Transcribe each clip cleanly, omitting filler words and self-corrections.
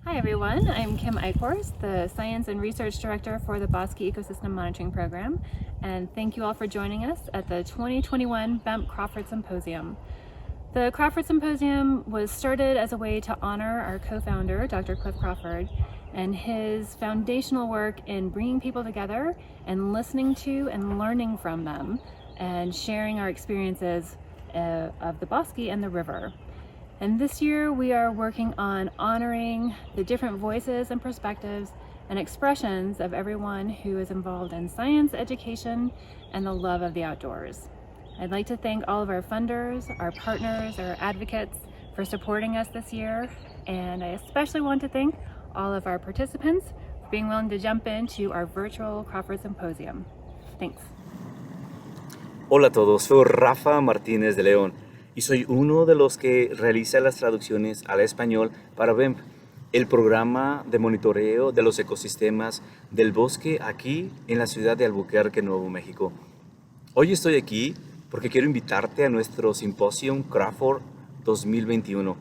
Hi everyone, I'm Kim Eichhorst, the Science and Research Director for the Bosque Ecosystem Monitoring Program, and thank you all for joining us at the 2021 Bemp Crawford Symposium. The Crawford Symposium was started as a way to honor our co-founder, Dr. Cliff Crawford, and his foundational work in bringing people together and listening to and learning from them and sharing our experiences of the bosque and the river. And this year we are working on honoring the different voices and perspectives and expressions of everyone who is involved in science, education, and the love of the outdoors. I'd like to thank all of our funders, our partners, our advocates for supporting us this year, and I especially want to thank all of our participants for being willing to jump into our virtual Crawford Symposium. Thanks. Hola a todos, soy Rafa Martínez de León y soy uno de los que realiza las traducciones al español para Bemp, el programa de monitoreo de los ecosistemas del bosque aquí en la ciudad de Albuquerque, Nuevo México. Hoy estoy aquí porque quiero invitarte a nuestro Symposium Crawford 2021.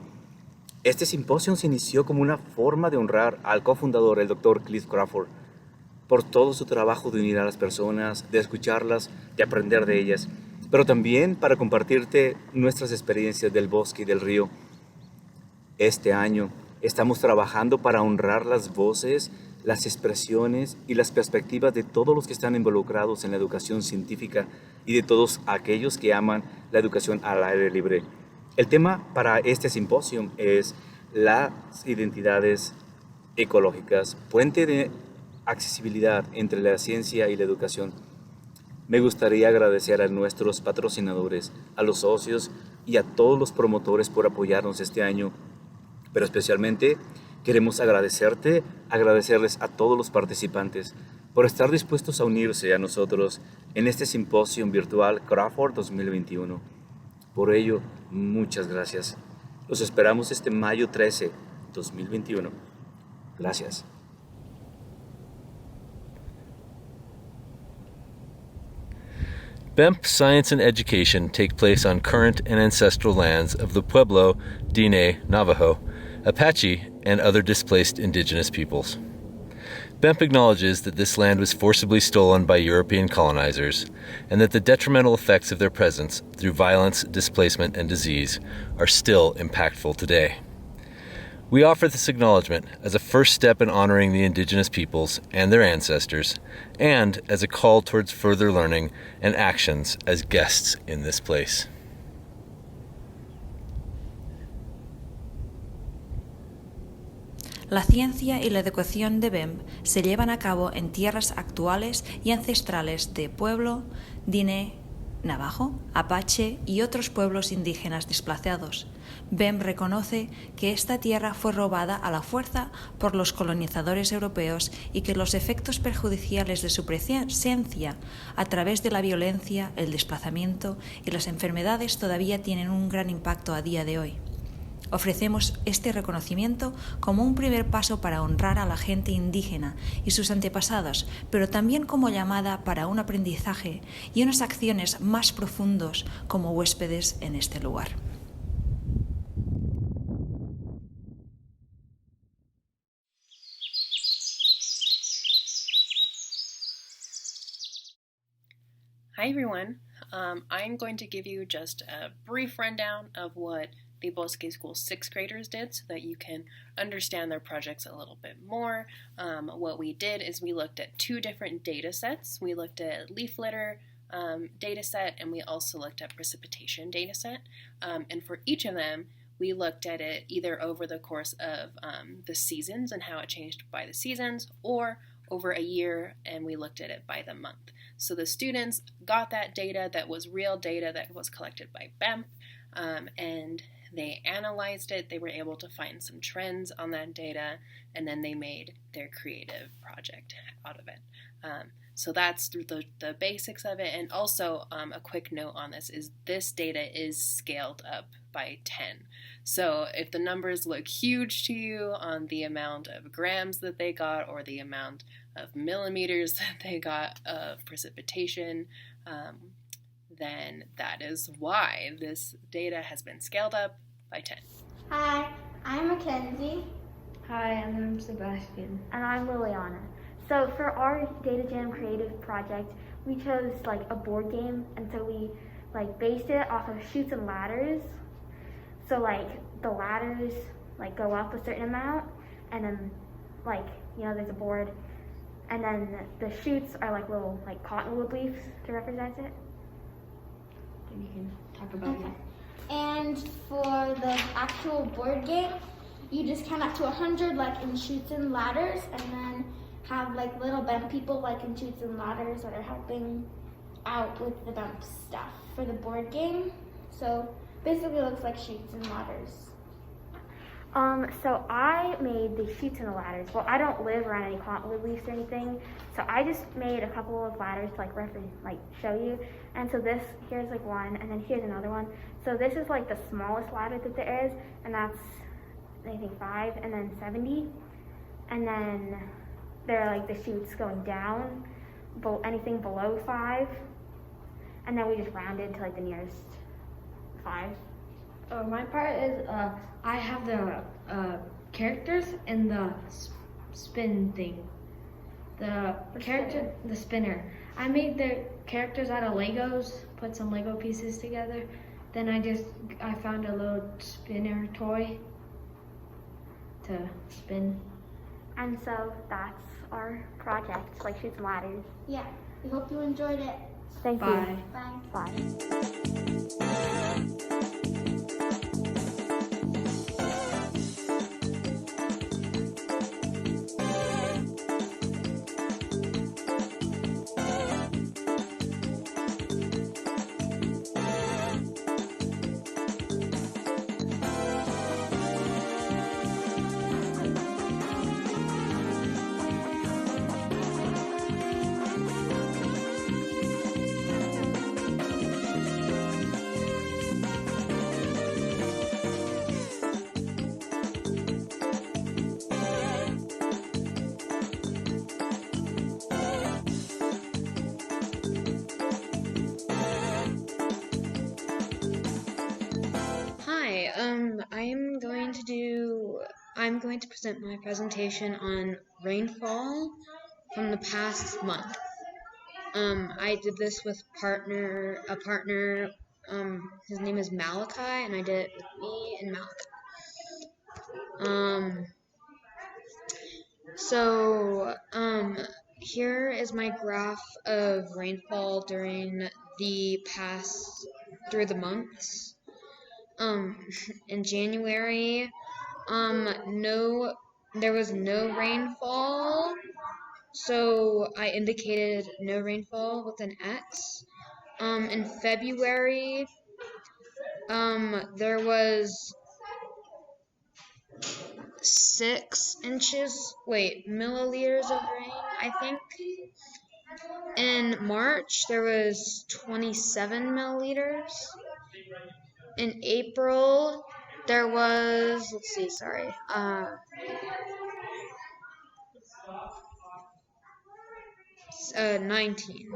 Este simposio se inició como una forma de honrar al cofundador, el Dr. Cliff Crawford, por todo su trabajo de unir a las personas, de escucharlas, de aprender de ellas, pero también para compartirte nuestras experiencias del bosque y del río. Este año estamos trabajando para honrar las voces, las expresiones y las perspectivas de todos los que están involucrados en la educación científica y de todos aquellos que aman la educación al aire libre. El tema para este simposio es las identidades ecológicas, puente de accesibilidad entre la ciencia y la educación. Me gustaría agradecer a nuestros patrocinadores, a los socios y a todos los promotores por apoyarnos este año, pero especialmente queremos agradecerles a todos los participantes por estar dispuestos a unirse a nosotros en este simposio virtual Crawford 2021. Por ello, muchas gracias. Los esperamos este mayo 13, 2021. Gracias. Bemp Science and Education take place on current and ancestral lands of the Pueblo, Diné, Navajo, Apache, and other displaced indigenous peoples. Bemp acknowledges that this land was forcibly stolen by European colonizers, and that the detrimental effects of their presence through violence, displacement, and disease are still impactful today. We offer this acknowledgement as a first step in honoring the indigenous peoples and their ancestors, and as a call towards further learning and actions as guests in this place. La ciencia y la educación de Bemp se llevan a cabo en tierras actuales y ancestrales de Pueblo, Diné, Navajo, Apache y otros pueblos indígenas desplazados. Bemp reconoce que esta tierra fue robada a la fuerza por los colonizadores europeos y que los efectos perjudiciales de su presencia a través de la violencia, el desplazamiento y las enfermedades todavía tienen un gran impacto a día de hoy. Ofrecemos este reconocimiento como un primer paso para honrar a la gente indígena y sus antepasados, pero también como llamada para un aprendizaje y unas acciones más profundos como huéspedes en este lugar. Hi everyone, I'm going to give you just a brief rundown of what the Bosque School 6th graders did so that you can understand their projects a little bit more. What we did is we looked at two different data sets. We looked at leaf litter data set, and we also looked at precipitation data set. And for each of them, we looked at it either over the course of the seasons and how it changed by the seasons, or over a year, and we looked at it by the month. So the students got that data that was real data that was collected by Bemp, and they analyzed it. They were able to find some trends on that data, and then they made their creative project out of it. So that's the basics of it. And also a quick note on this data is scaled up by 10. So if the numbers look huge to you on the amount of grams that they got or the amount of millimeters that they got of precipitation, then that is why this data has been scaled up by 10. Hi, I'm Mackenzie. Hi, and I'm Sebastian. And I'm Liliana. So for our Data Jam Creative project, we chose like a board game, and so we like based it off of chutes and ladders. So like the ladders like go up a certain amount, and then like there's a board, and then the chutes are like little like cottonwood leaves to represent it. Then you can talk about it. And for the actual board game, you just count up to 100 like in chutes and ladders, and then have like little Bemp people like in chutes and ladders that are helping out with the Bemp stuff for the board game. So basically it looks like chutes and ladders. So I made the chutes and the ladders. Well, I don't live around any cottonwood leaves or anything, so I just made a couple of ladders to like show you. And so here's like one, and then here's another one. So this is like the smallest ladder that there is, and that's I think 5, and then 70, and then there are like the chutes going down, anything below 5, and then we just rounded to like the nearest 5. My part is I have the characters and the spin thing. The spinner. I made the characters out of Legos, put some Lego pieces together. Then I found a little spinner toy to spin. And so that's our project, like chutes and ladders. Yeah, we hope you enjoyed it. Thank Bye. you. Bye. Bye. Hi, I'm going to present my presentation on rainfall from the past month. I did this with a partner, his name is Malachi, and I did it with me and Malachi. Here is my graph of rainfall through the months. In January, there was no rainfall, so I indicated no rainfall with an X. In February, there was milliliters of rain, I think. In March, there was 27 milliliters. In April, there was, 19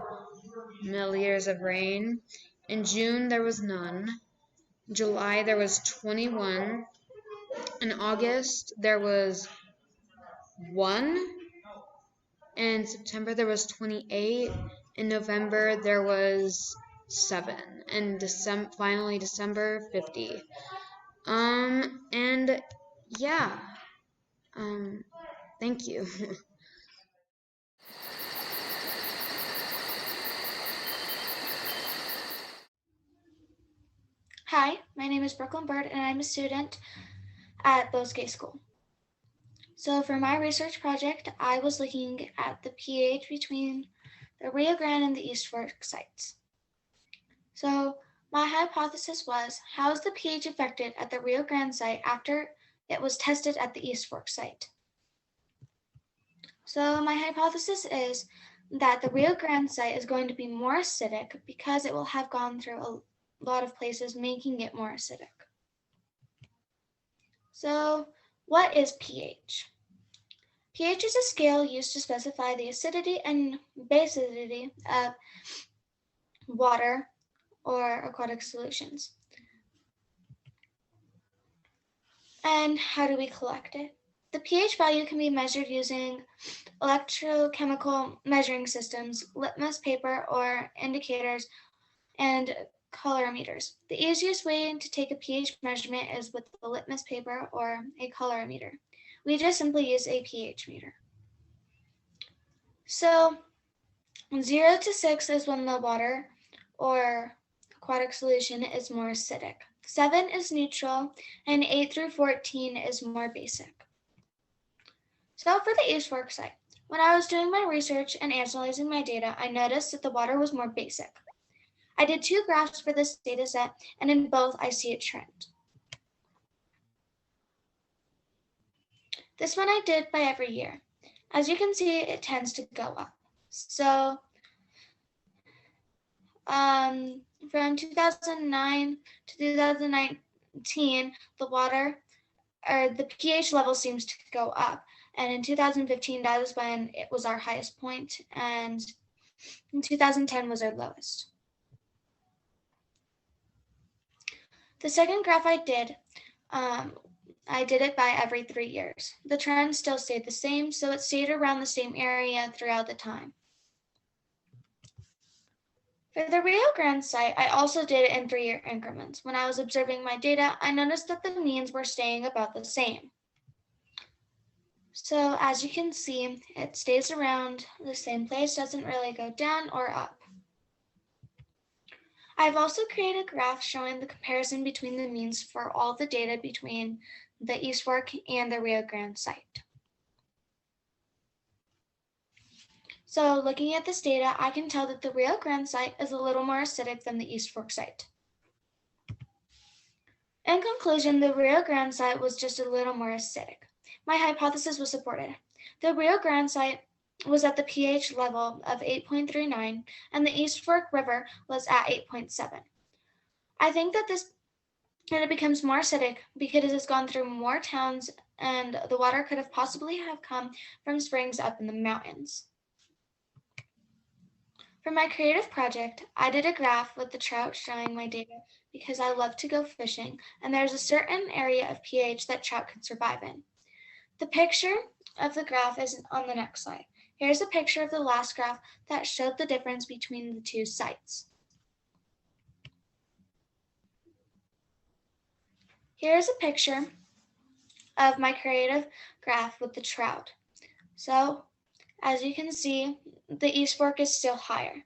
milliliters of rain. In June, there was none. July, there was 21. In August, there was 1. In September, there was 28. In November, there was 7. And finally, December, 50. And yeah. Thank you. Hi, my name is Brooklyn Bird, and I'm a student at Bosque School. So for my research project, I was looking at the pH between the Rio Grande and the East Fork sites. So my hypothesis was, how is the pH affected at the Rio Grande site after it was tested at the East Fork site? So my hypothesis is that the Rio Grande site is going to be more acidic because it will have gone through a lot of places, making it more acidic. So what is pH? pH is a scale used to specify the acidity and basicity of water or aquatic solutions. And how do we collect it? The pH value can be measured using electrochemical measuring systems, litmus paper or indicators, and colorimeters. The easiest way to take a pH measurement is with the litmus paper or a colorimeter. We just simply use a pH meter. So 0 to 6 is when the water or aquatic solution is more acidic. 7 is neutral, and 8 through 14 is more basic. So for the East Fork site, when I was doing my research and analyzing my data, I noticed that the water was more basic. I did 2 graphs for this data set, and in both I see a trend. This one I did by every year. As you can see, it tends to go up. So from 2009 to 2019, the pH level seems to go up. And in 2015, that was when it was our highest point, and in 2010 was our lowest. The second graph I did it by every 3 years. The trend still stayed the same, so it stayed around the same area throughout the time. For the Rio Grande site, I also did it in 3-year increments. When I was observing my data, I noticed that the means were staying about the same. So as you can see, it stays around the same place, doesn't really go down or up. I've also created a graph showing the comparison between the means for all the data between the East Fork and the Rio Grande site. So looking at this data, I can tell that the Rio Grande site is a little more acidic than the East Fork site. In conclusion, the Rio Grande site was just a little more acidic. My hypothesis was supported. The Rio Grande site was at the pH level of 8.39, and the East Fork River was at 8.7. I think that it becomes more acidic because it has gone through more towns, and the water could have possibly come from springs up in the mountains. For my creative project, I did a graph with the trout showing my data because I love to go fishing, and there's a certain area of pH that trout can survive in. The picture of the graph is on the next slide. Here's a picture of the last graph that showed the difference between the 2 sites. Here's a picture of my creative graph with the trout. So, as you can see, the East Fork is still higher.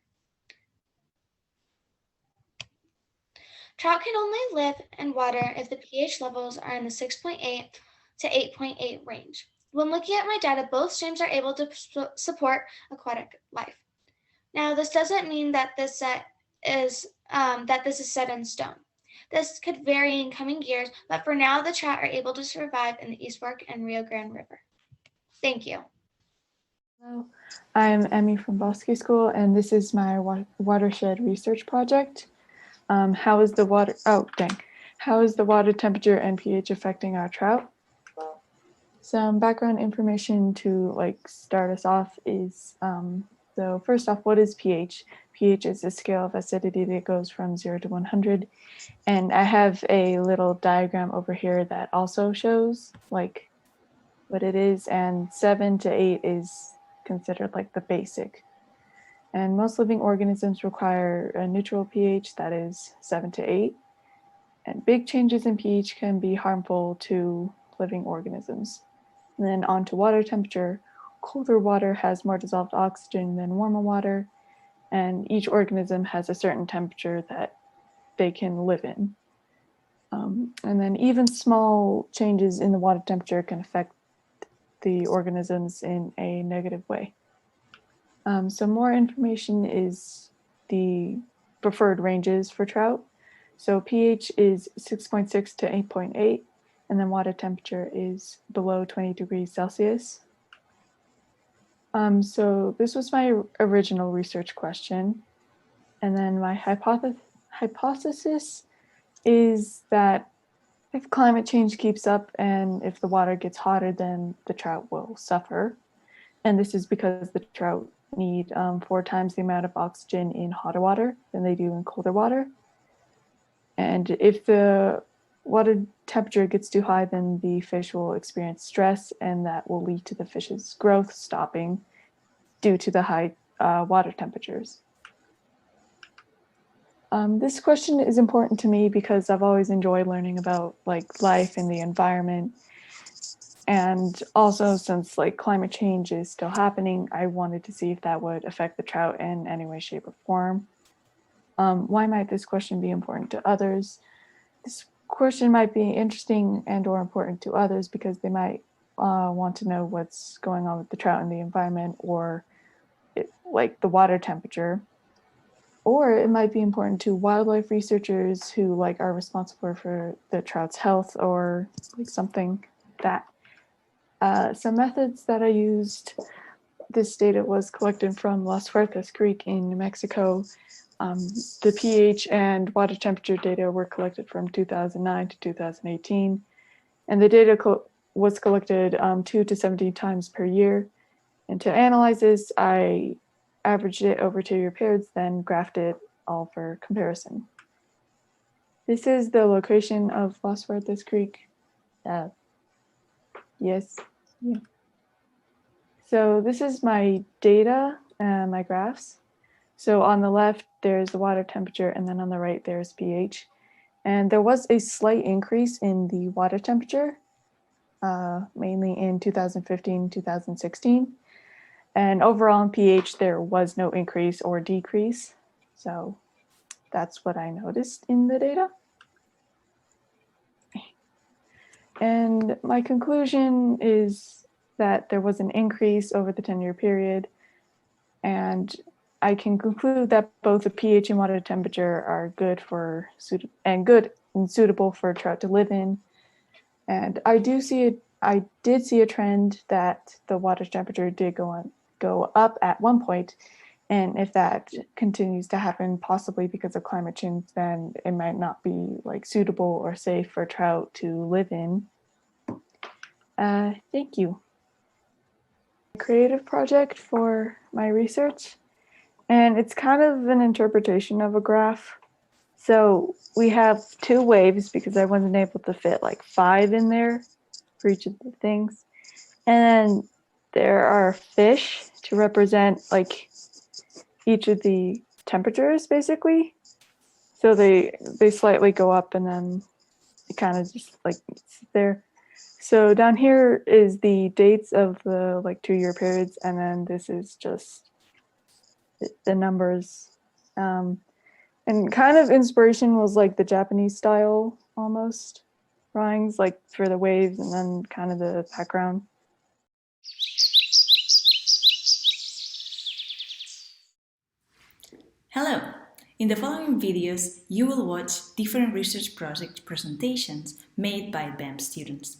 Trout can only live in water if the pH levels are in the 6.8 to 8.8 range. When looking at my data, both streams are able to support aquatic life. Now, this doesn't mean that this is set in stone. This could vary in coming years, but for now, the trout are able to survive in the East Fork and Rio Grande River. Thank you. Hello, I'm Emmy from Bosque School, and this is my watershed research project. How is the water temperature and pH affecting our trout? Some background information to start us off is, so first off, what is pH? pH is a scale of acidity that goes from 0 to 100. And I have a little diagram over here that also shows what it is, and 7 to 8 is considered the basic. And most living organisms require a neutral pH that is 7 to 8. And big changes in pH can be harmful to living organisms. And then on to water temperature. Colder water has more dissolved oxygen than warmer water, and each organism has a certain temperature that they can live in. And then even small changes in the water temperature can affect the organisms in a negative way. So more information is the preferred ranges for trout. So pH is 6.6 to 8.8, and then water temperature is below 20 degrees Celsius. So this was my original research question. And then my hypothesis is that if climate change keeps up and if the water gets hotter, then the trout will suffer. And this is because the trout need 4 times the amount of oxygen in hotter water than they do in colder water. And if the water temperature gets too high, then the fish will experience stress, and that will lead to the fish's growth stopping due to the high water temperatures. This question is important to me because I've always enjoyed learning about like life and the environment. And also, since like climate change is still happening, I wanted to see if that would affect the trout in any way, shape, or form. Why might this question be important to others? This question might be interesting and or important to others because they might want to know what's going on with the trout in the environment, or like the water temperature. Or it might be important to wildlife researchers who like are responsible for the trout's health, or like something that. Some methods that I used, this data was collected from Las Huertas Creek in New Mexico. The pH and water temperature data were collected from 2009 to 2018. And the data was collected 2 to 17 times per year. And to analyze this, I averaged it over 2-year periods, then graphed it all for comparison. This is the location of Las Huertas Creek. Yes. Yeah. So this is my data and my graphs. So on the left, there's the water temperature, and then on the right, there's pH. And there was a slight increase in the water temperature, mainly in 2015, 2016. And overall in pH, there was no increase or decrease. So that's what I noticed in the data. And my conclusion is that there was an increase over the 10-year period. And I can conclude that both the pH and water temperature are good and suitable for trout to live in. And I did see a trend that the water temperature did go up at one point. And if that continues to happen, possibly because of climate change, then it might not be like suitable or safe for trout to live in. Thank you. A creative project for my research, and it's kind of an interpretation of a graph. So we have 2 waves because I wasn't able to fit like 5 in there for each of the things. And then there are fish to represent like each of the temperatures, basically. So they slightly go up and then it kind of just like sit there. So down here is the dates of the like 2-year periods, and then this is just the numbers. And kind of inspiration was like the Japanese style almost drawings, like for the waves and then kind of the background. Hello! In the following videos, you will watch different research project presentations made by Bemp students.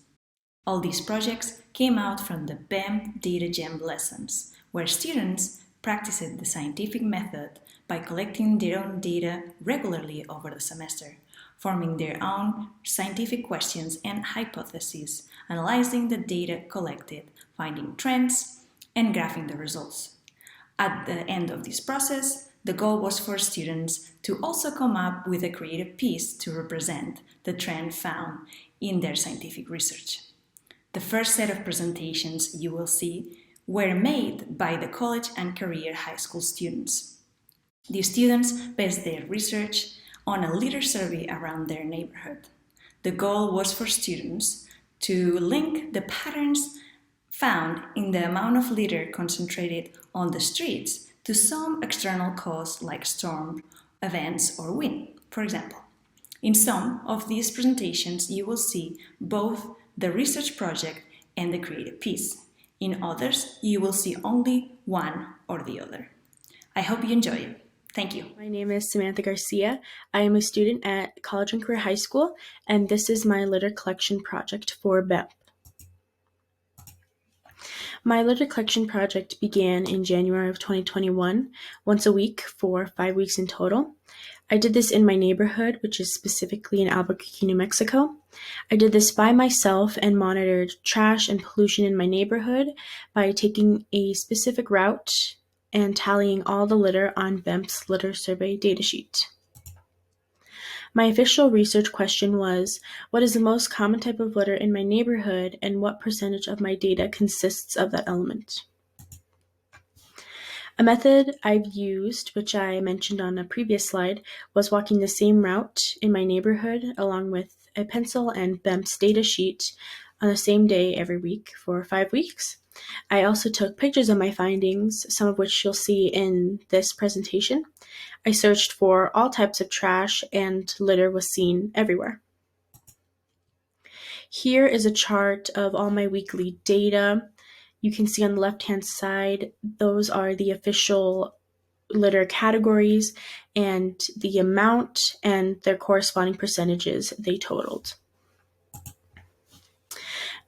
All these projects came out from the Bemp Data Gem lessons, where students practiced the scientific method by collecting their own data regularly over the semester, forming their own scientific questions and hypotheses, analyzing the data collected, finding trends, and graphing the results. At the end of this process, the goal was for students to also come up with a creative piece to represent the trend found in their scientific research. The first set of presentations you will see were made by the college and career high school students. The students based their research on a litter survey around their neighborhood. The goal was for students to link the patterns found in the amount of litter concentrated on the streets to some external cause like storm events or wind, for example. In some of these presentations, you will see both the research project and the creative piece. In others, you will see only one or the other. I hope you enjoy it. Thank you. My name is Samantha Garcia. I am a student at College and Career High School, and this is my litter collection project for Bemp. My litter collection project began in January of 2021, once a week for 5 weeks in total. I did this in my neighborhood, which is specifically in Albuquerque, New Mexico. I did this by myself and monitored trash and pollution in my neighborhood by taking a specific route and tallying all the litter on Bemp's litter survey datasheet. My official research question was, what is the most common type of litter in my neighborhood and what percentage of my data consists of that element? A method I've used, which I mentioned on a previous slide, was walking the same route in my neighborhood along with a pencil and Bemp's data sheet on the same day every week for 5 weeks. I also took pictures of my findings, some of which you'll see in this presentation. I searched for all types of trash and litter was seen everywhere. Here is a chart of all my weekly data. You can see on the left-hand side, those are the official litter categories and the amount and their corresponding percentages they totaled.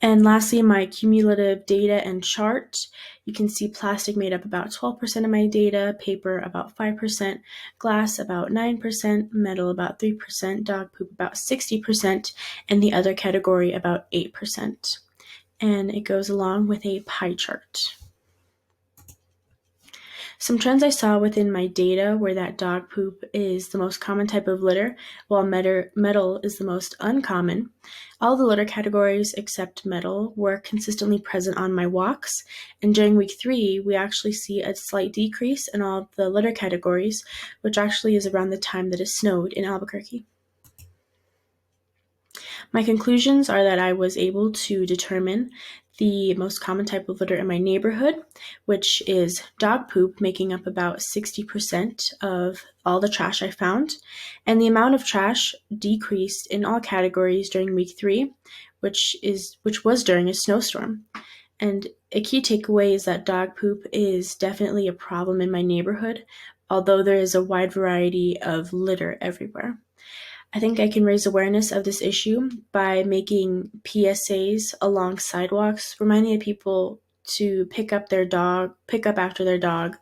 And lastly, my cumulative data and chart. You can see plastic made up about 12% of my data, paper about 5%, glass about 9%, metal about 3%, dog poop about 60%, and the other category about 8%. And it goes along with a pie chart. Some trends I saw within my data were that dog poop is the most common type of litter, while metal is the most uncommon. All the litter categories except metal were consistently present on my walks, and during week 3, we actually see a slight decrease in all of the litter categories, which actually is around the time that it snowed in Albuquerque. My conclusions are that I was able to determine the most common type of litter in my neighborhood, which is dog poop, making up about 60% of all the trash I found, and the amount of trash decreased in all categories during week 3, which was during a snowstorm. And a key takeaway is that dog poop is definitely a problem in my neighborhood, although there is a wide variety of litter everywhere. I think I can raise awareness of this issue by making PSAs along sidewalks, reminding people to pick up after their dog,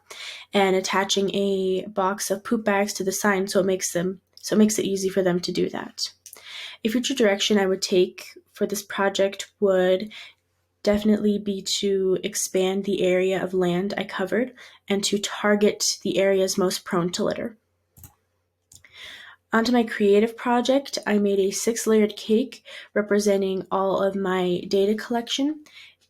and attaching a box of poop bags to the sign so it makes it easy for them to do that. A future direction I would take for this project would definitely be to expand the area of land I covered and to target the areas most prone to litter. Onto my creative project, I made a 6-layered cake representing all of my data collection.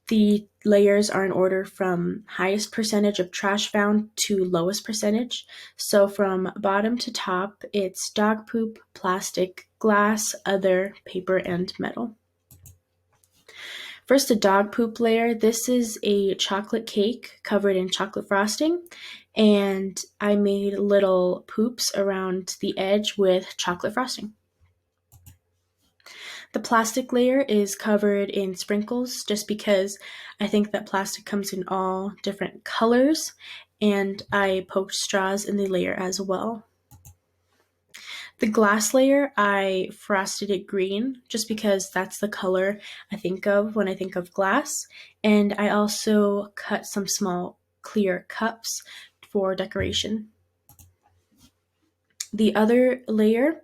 The layers are in order from highest percentage of trash found to lowest percentage. So from bottom to top, it's dog poop, plastic, glass, other, paper, and metal. First, the dog poop layer. This is a chocolate cake covered in chocolate frosting, and I made little poops around the edge with chocolate frosting. The plastic layer is covered in sprinkles just because I think that plastic comes in all different colors, and I poked straws in the layer as well. The glass layer, I frosted it green just because that's the color I think of when I think of glass. And I also cut some small clear cups for decoration. The other layer,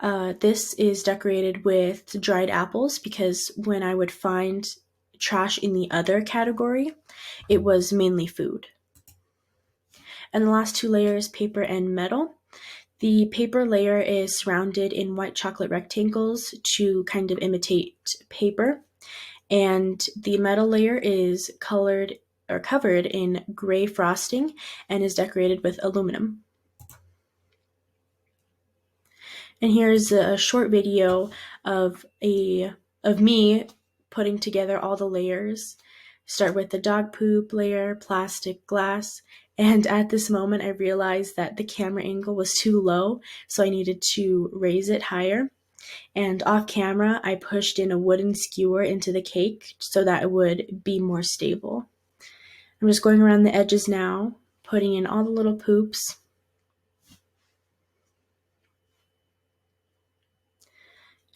this is decorated with dried apples because when I would find trash in the other category, it was mainly food. And the last 2 layers, paper and metal. The paper layer is surrounded in white chocolate rectangles to kind of imitate paper, and the metal layer is covered in gray frosting and is decorated with aluminum. And here's a short video of me putting together all the layers. Start with the dog poop layer, plastic, glass, and at this moment I realized that the camera angle was too low, so I needed to raise it higher. And off camera, I pushed in a wooden skewer into the cake so that it would be more stable. I'm just going around the edges now, putting in all the little poops.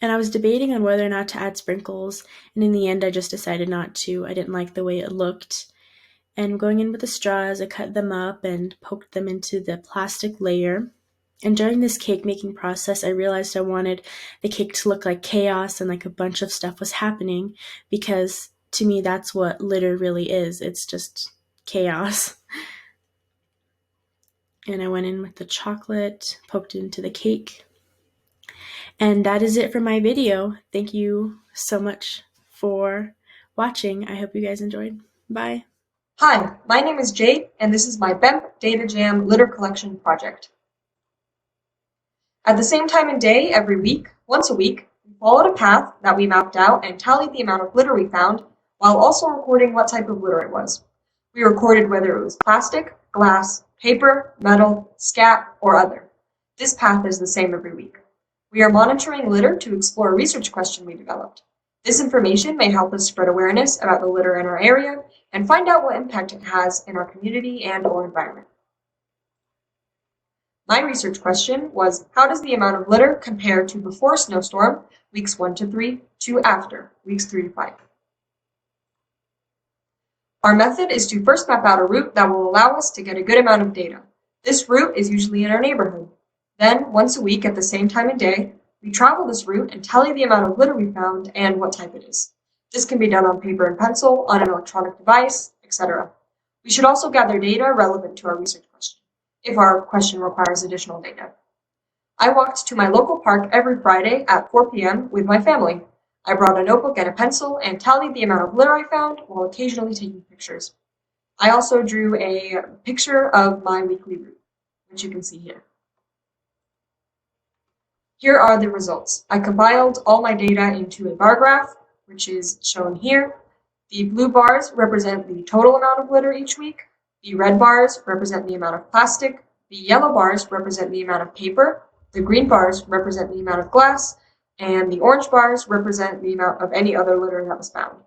And I was debating on whether or not to add sprinkles, and in the end I just decided not to. I didn't like the way it looked. And going in with the straws, I cut them up and poked them into the plastic layer. And during this cake making process, I realized I wanted the cake to look like chaos and like a bunch of stuff was happening, because to me that's what litter really is. It's just chaos. And I went in with the chocolate, poked it into the cake. And that is it for my video. Thank you so much for watching. I hope you guys enjoyed. Bye. Hi, my name is Jade, and this is my Bemp Data Jam litter collection project. At the same time and day every week, once a week, we followed a path that we mapped out and tallied the amount of litter we found, while also recording what type of litter it was. We recorded whether it was plastic, glass, paper, metal, scat, or other. This path is the same every week. We are monitoring litter to explore a research question we developed. This information may help us spread awareness about the litter in our area and find out what impact it has in our community and/or environment. My research question was, how does the amount of litter compare to before snowstorm, weeks 1 to 3, to after, weeks 3 to 5? Our method is to first map out a route that will allow us to get a good amount of data. This route is usually in our neighborhood. Then, once a week at the same time and day, we travel this route and tally the amount of litter we found and what type it is. This can be done on paper and pencil, on an electronic device, etc. We should also gather data relevant to our research question, if our question requires additional data. I walked to my local park every Friday at 4 p.m. with my family. I brought a notebook and a pencil and tallied the amount of litter I found while occasionally taking pictures. I also drew a picture of my weekly route, which you can see here. Here are the results. I compiled all my data into a bar graph, which is shown here. The blue bars represent the total amount of litter each week. The red bars represent the amount of plastic. The yellow bars represent the amount of paper. The green bars represent the amount of glass. And the orange bars represent the amount of any other litter that was found.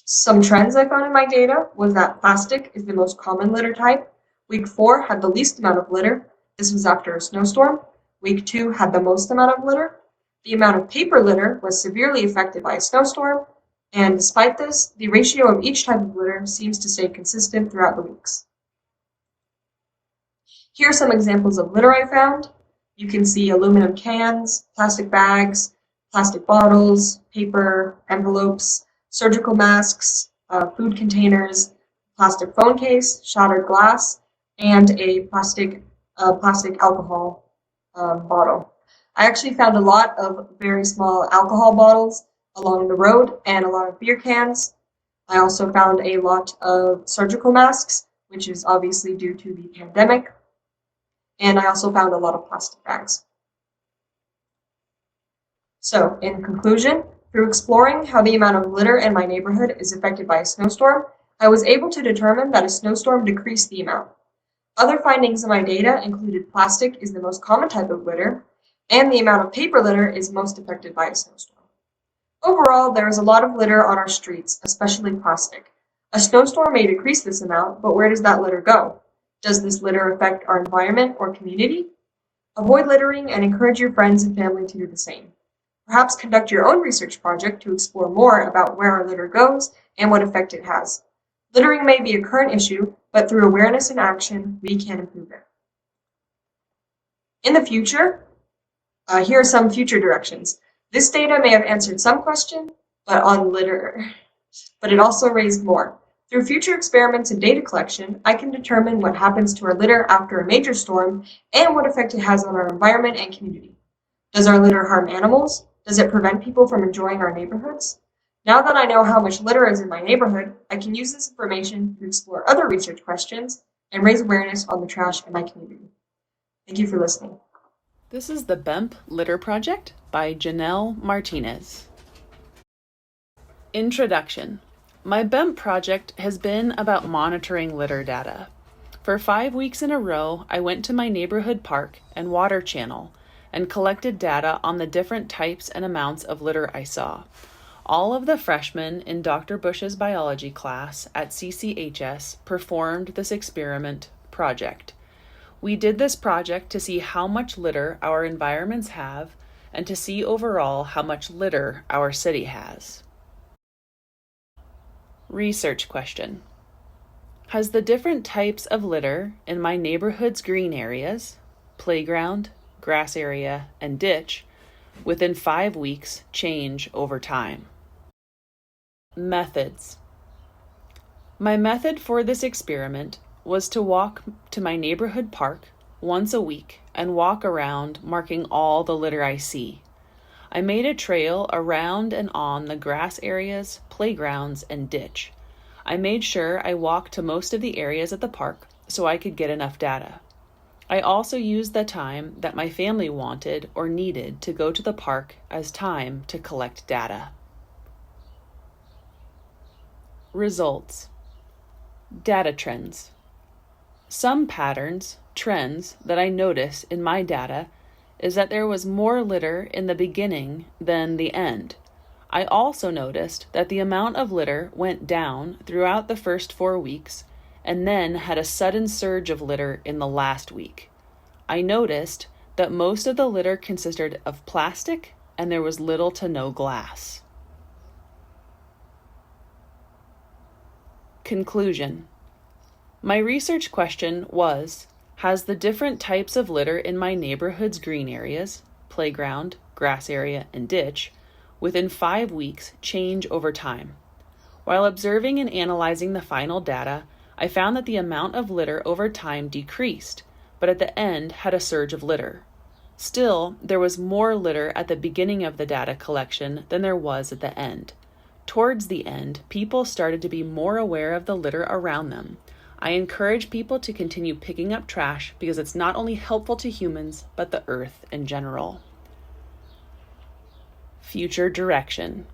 Some trends I found in my data was that plastic is the most common litter type. Week 4 had the least amount of litter. This was after a snowstorm. Week 2 had the most amount of litter. The amount of paper litter was severely affected by a snowstorm, and despite this, the ratio of each type of litter seems to stay consistent throughout the weeks. Here are some examples of litter I found. You can see aluminum cans, plastic bags, plastic bottles, paper, envelopes, surgical masks, food containers, plastic phone case, shattered glass, and a plastic alcohol bottle. I actually found a lot of very small alcohol bottles along the road and a lot of beer cans. I also found a lot of surgical masks, which is obviously due to the pandemic. And I also found a lot of plastic bags. So, in conclusion, through exploring how the amount of litter in my neighborhood is affected by a snowstorm, I was able to determine that a snowstorm decreased the amount. Other findings in my data included plastic is the most common type of litter, and the amount of paper litter is most affected by a snowstorm. Overall, there is a lot of litter on our streets, especially plastic. A snowstorm may decrease this amount, but where does that litter go? Does this litter affect our environment or community? Avoid littering and encourage your friends and family to do the same. Perhaps conduct your own research project to explore more about where our litter goes and what effect it has. Littering may be a current issue, but through awareness and action, we can improve it. In the future, here are some future directions. This data may have answered some question, on litter, but it also raised more. Through future experiments and data collection, I can determine what happens to our litter after a major storm and what effect it has on our environment and community. Does our litter harm animals? Does it prevent people from enjoying our neighborhoods? Now that I know how much litter is in my neighborhood, I can use this information to explore other research questions and raise awareness on the trash in my community. Thank you for listening. This is the Bemp Litter Project by Janelle Martinez. Introduction. My Bemp project has been about monitoring litter data. For 5 weeks in a row, I went to my neighborhood park and water channel and collected data on the different types and amounts of litter I saw. All of the freshmen in Dr. Bush's biology class at CCHS performed this experiment project. We did this project to see how much litter our environments have and to see overall how much litter our city has. Research question. Has the different types of litter in my neighborhood's green areas, playground, grass area, and ditch, within 5 weeks change over time? Methods. My method for this experiment was to walk to my neighborhood park once a week and walk around marking all the litter I see. I made a trail around and on the grass areas, playgrounds, and ditch. I made sure I walked to most of the areas at the park so I could get enough data. I also used the time that my family wanted or needed to go to the park as time to collect data. Results. Data trends. Some patterns, trends that I notice in my data is that there was more litter in the beginning than the end. I also noticed that the amount of litter went down throughout the first 4 weeks and then had a sudden surge of litter in the last week. I noticed that most of the litter consisted of plastic and there was little to no glass. Conclusion. My research question was, has the different types of litter in my neighborhood's green areas, playground, grass area, and ditch, within 5 weeks change over time? While observing and analyzing the final data, I found that the amount of litter over time decreased, but at the end had a surge of litter. Still, there was more litter at the beginning of the data collection than there was at the end. Towards the end, people started to be more aware of the litter around them. I encourage people to continue picking up trash because it's not only helpful to humans, but the earth in general. Future direction.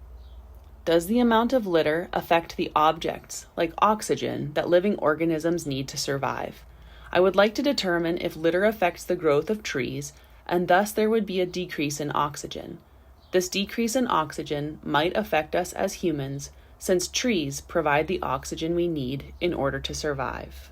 Does the amount of litter affect the objects, like oxygen, that living organisms need to survive? I would like to determine if litter affects the growth of trees, and thus there would be a decrease in oxygen. This decrease in oxygen might affect us as humans, since trees provide the oxygen we need in order to survive.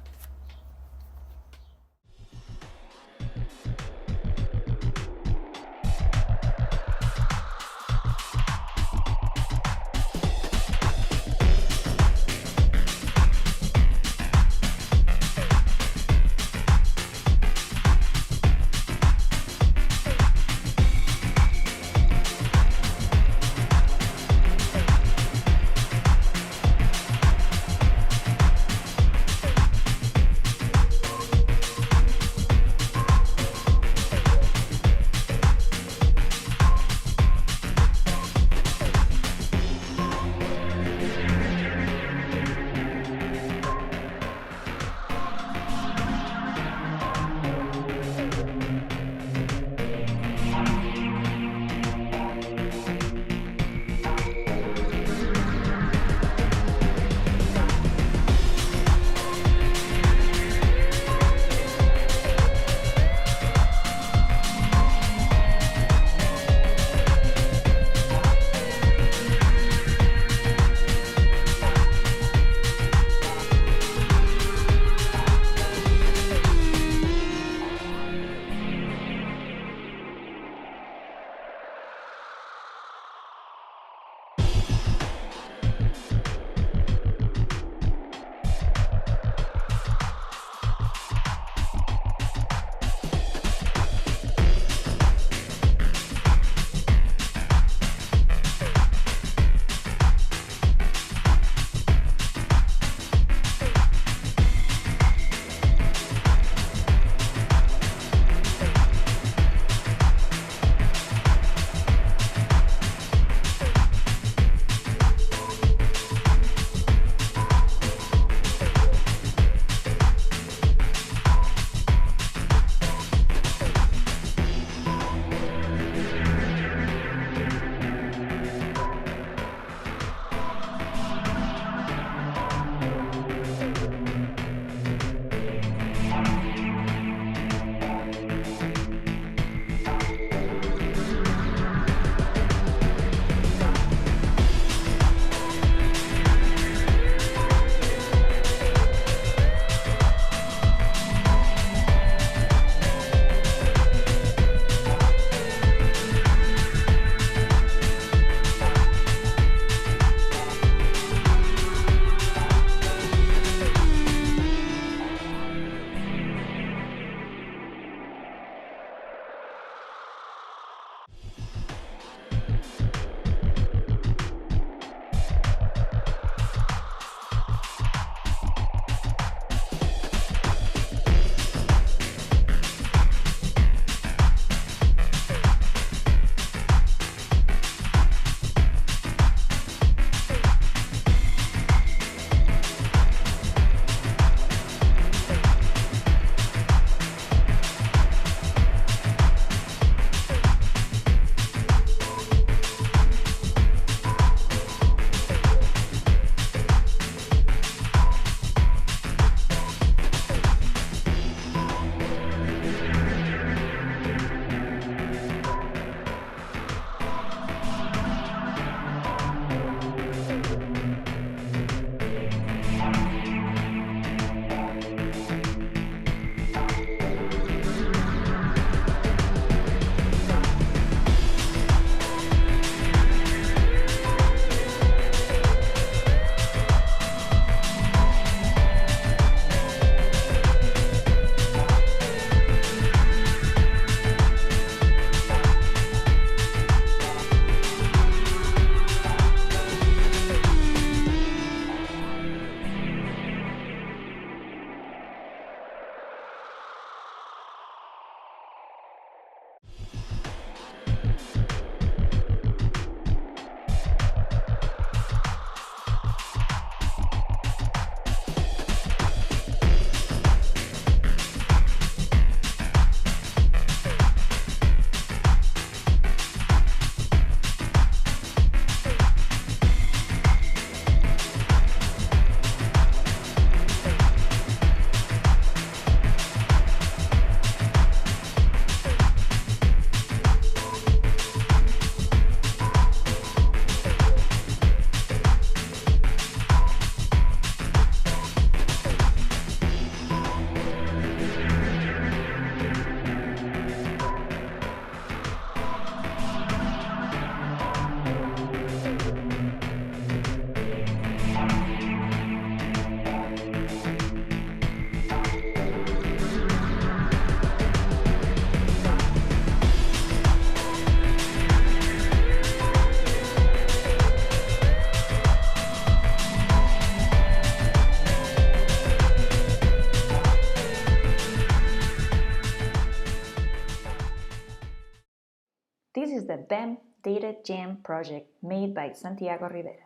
Bemp Data Jam project made by Santiago Rivera.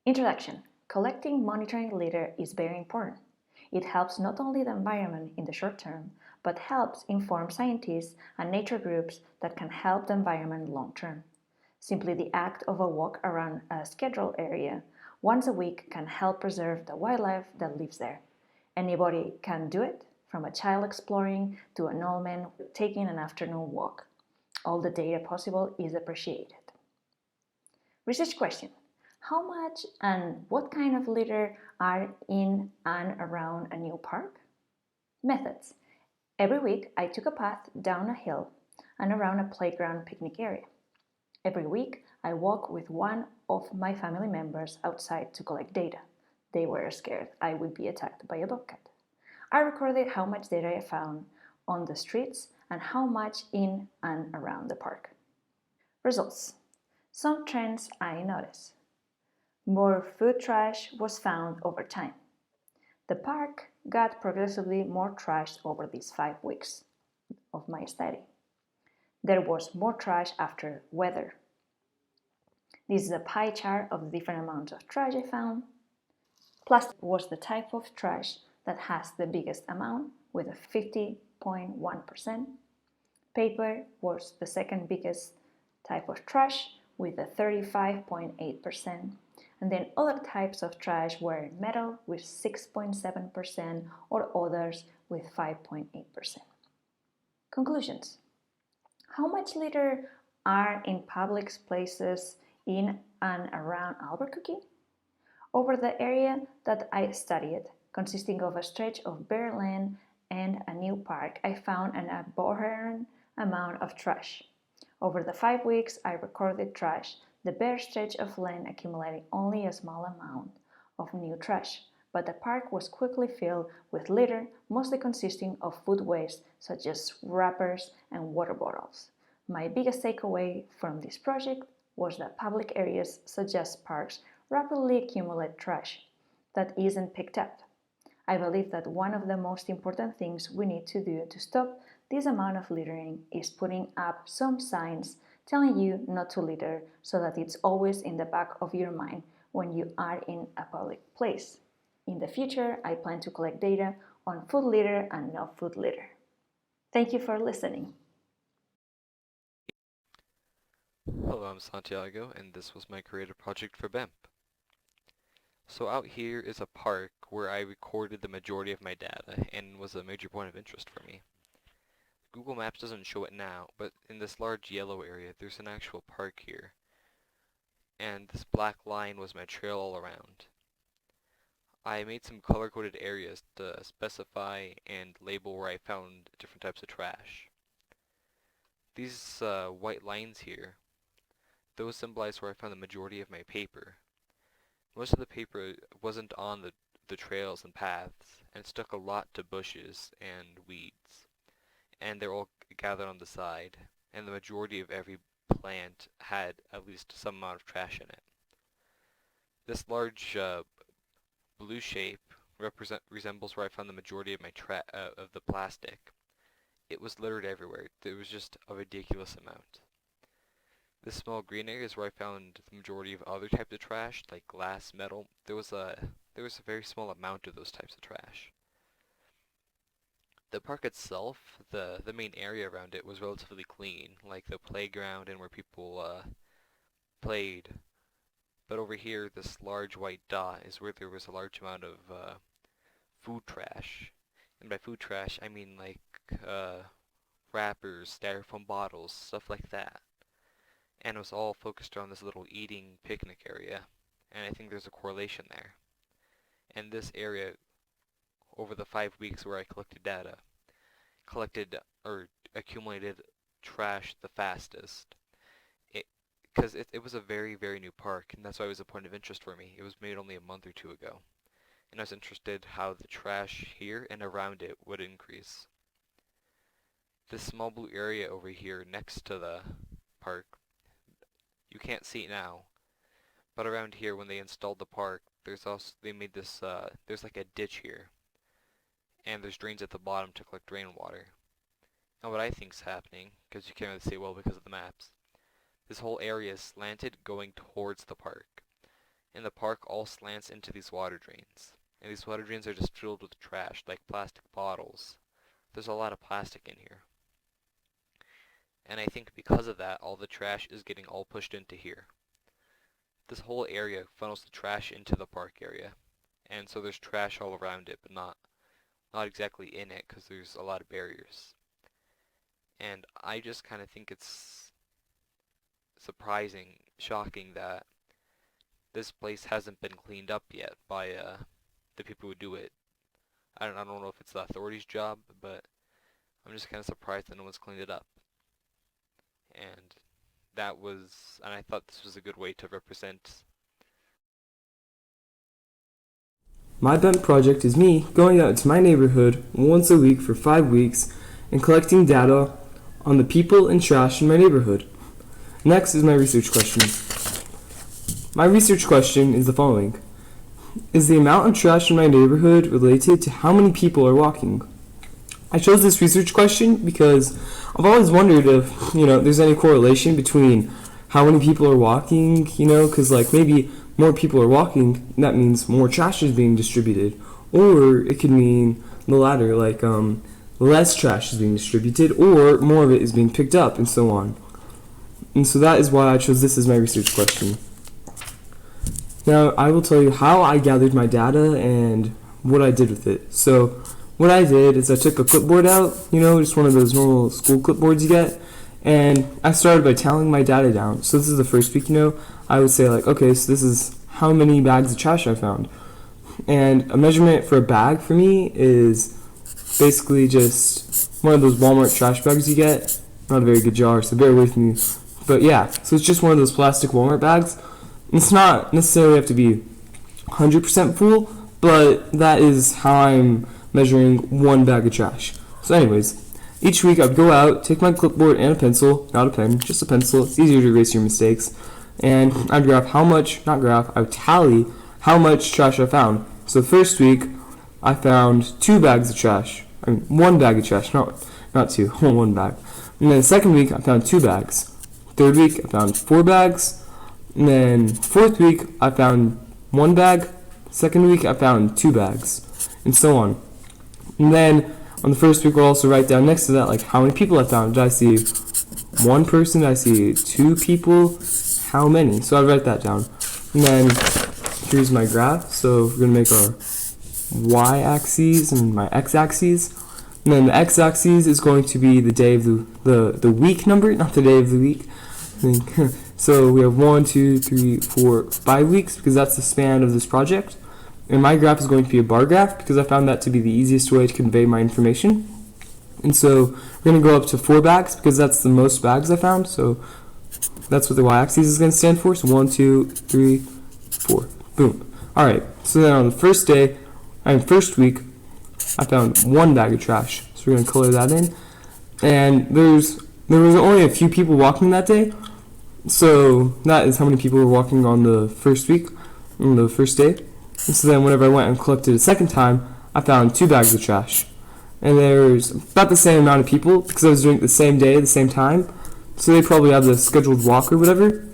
Introduction. Collecting monitoring litter is very important. It helps not only the environment in the short term, but helps inform scientists and nature groups that can help the environment long term. Simply the act of a walk around a scheduled area once a week can help preserve the wildlife that lives there. Anybody can do it, from a child exploring to an old man taking an afternoon walk. All the data possible is appreciated. Research question. How much and what kind of litter are in and around a new park? Methods. Every week I took a path down a hill and around a playground picnic area. Every week I walked with one of my family members outside to collect data. They were scared I would be attacked by a bobcat. I recorded how much data I found on the streets and how much in and around the park. Results. Some trends I noticed. More food trash was found over time. The park got progressively more trash over these 5 weeks of my study. There was more trash after weather. This is a pie chart of the different amounts of trash I found. Plastic was the type of trash that has the biggest amount with a 50.1%. Paper was the second biggest type of trash with a 35.8%. And then other types of trash were metal with 6.7% or others with 5.8%. Conclusions. How much litter are in public places in and around Albuquerque? Over the area that I studied, consisting of a stretch of bare land and a new park, I found an abhorrent amount of trash. Over the 5 weeks I recorded trash, the bare stretch of land accumulated only a small amount of new trash, but the park was quickly filled with litter, mostly consisting of food waste such as wrappers and water bottles. My biggest takeaway from this project was that public areas such as parks rapidly accumulate trash that isn't picked up. I believe that one of the most important things we need to do to stop this amount of littering is putting up some signs telling you not to litter so that it's always in the back of your mind when you are in a public place. In the future, I plan to collect data on food litter and no food litter. Thank you for listening. Hello, I'm Santiago, and this was my creative project for Bemp. So out here is a park where I recorded the majority of my data and was a major point of interest for me. Google Maps doesn't show it now, but in this large yellow area there's an actual park here. And this black line was my trail all around. I made some color-coded areas to specify and label where I found different types of trash. These white lines here, those symbolize where I found the majority of my paper. Most of the paper wasn't on the trails and paths, and stuck a lot to bushes and weeds. And they're all gathered on the side, and the majority of every plant had at least some amount of trash in it. This large blue shape resembles where I found the majority of my of the plastic. It was littered everywhere. There was just a ridiculous amount. This small green area is where I found the majority of other types of trash, like glass, metal. There was a very small amount of those types of trash. The park itself, the main area around it, was relatively clean, like the playground and where people played. But over here, this large white dot is where there was a large amount of food trash. And by food trash, I mean like wrappers, styrofoam bottles, stuff like that. And it was all focused around this little eating picnic area. And I think there's a correlation there. And this area, over the 5 weeks where I collected data, accumulated trash the fastest. Because it was a very, very new park, and that's why it was a point of interest for me. It was made only a month or two ago. And I was interested how the trash here and around it would increase. This small blue area over here next to the park, you can't see it now, but around here when they installed the park, they made this, there's like a ditch here, and there's drains at the bottom to collect rainwater. Now what I think's happening, because you can't really see it well because of the maps, this whole area is slanted going towards the park. And the park all slants into these water drains. And these water drains are just filled with trash, like plastic bottles. There's a lot of plastic in here. And I think because of that, all the trash is getting all pushed into here. This whole area funnels the trash into the park area. And so there's trash all around it, but not exactly in it, because there's a lot of barriers. And I just kind of think it's surprising, shocking that this place hasn't been cleaned up yet by the people who do it. I don't know if it's the authorities' job, but I'm just kind of surprised that no one's cleaned it up. And I thought this was a good way to represent. My Bemp project is me going out into my neighborhood once a week for 5 weeks and collecting data on the people and trash in my neighborhood. Next is my research question. My research question is the following. Is the amount of trash in my neighborhood related to how many people are walking? I chose this research question because I've always wondered if, there's any correlation between how many people are walking, because maybe more people are walking, that means more trash is being distributed. Or it could mean the latter, less trash is being distributed, or more of it is being picked up, and so on. And so that is why I chose this as my research question. Now, I will tell you how I gathered my data and what I did with it. So, what I did is I took a clipboard out, just one of those normal school clipboards you get, and I started by tallying my data down. So this is the first week, I would say okay, so this is how many bags of trash I found. And a measurement for a bag for me is basically just one of those Walmart trash bags you get. Not a very good jar, so bear with me. But yeah, so it's just one of those plastic Walmart bags. It's not necessarily have to be 100% full, but that is how I'm measuring one bag of trash. So anyways, each week I'd go out, take my clipboard and a pencil, not a pen, just a pencil, it's easier to erase your mistakes, and I'd I would tally how much trash I found. So the first week, I found 2 bags of trash. One bag of trash, not two, one bag. And then the second week, I found 2 bags. Third week, I found 4 bags. And then fourth week, I found 1 bag. Second week, I found 2 bags, and so on. And then on the first week, we'll also write down next to that, how many people I found. Did I see 1 person? Did I see 2 people? How many? So I write that down. And then here's my graph. So we're going to make our y-axis and my x-axis. And then the x-axis is going to be the day of the week number, not the day of the week. So we have 1, 2, 3, 4, 5 weeks because that's the span of this project. And my graph is going to be a bar graph because I found that to be the easiest way to convey my information. And so we're going to go up to 4 bags because that's the most bags I found. So that's what the y-axis is going to stand for. So 1, 2, 3, 4. Boom. All right. So then on the first week, I found 1 bag of trash. So we're going to color that in. And there was only a few people walking that day. So that is how many people were walking on the first week, on the first day. And so then whenever I went and collected a second time, I found 2 bags of trash. And there's about the same amount of people because I was doing it the same day, the same time. So they probably have the scheduled walk or whatever.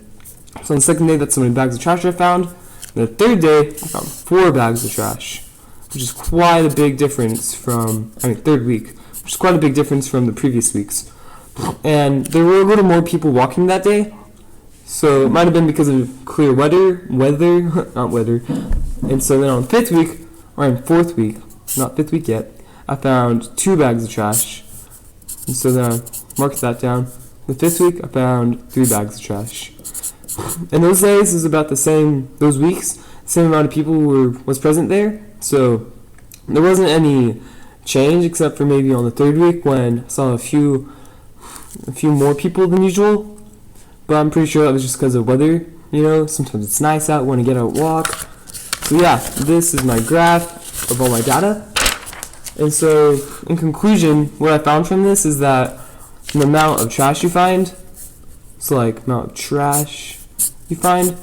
So on the second day, that's how many bags of trash I found. And the third day, I found 4 bags of trash, which is quite a big difference third week, which is quite a big difference from the previous weeks. And there were a little more people walking that day. So it might have been because of clear weather, not weather. And so then on the 5th week, or in 4th week, not 5th week yet, I found 2 bags of trash. And so then I marked that down. The 5th week, I found 3 bags of trash. And those days is about the same, those weeks, same amount of people was present there. So there wasn't any change except for maybe on the 3rd week when I saw a few more people than usual. But I'm pretty sure that was just because of weather, sometimes it's nice out when I get out and walk. So yeah, this is my graph of all my data. And so, in conclusion, what I found from this is that the amount of trash you find, so amount of trash you find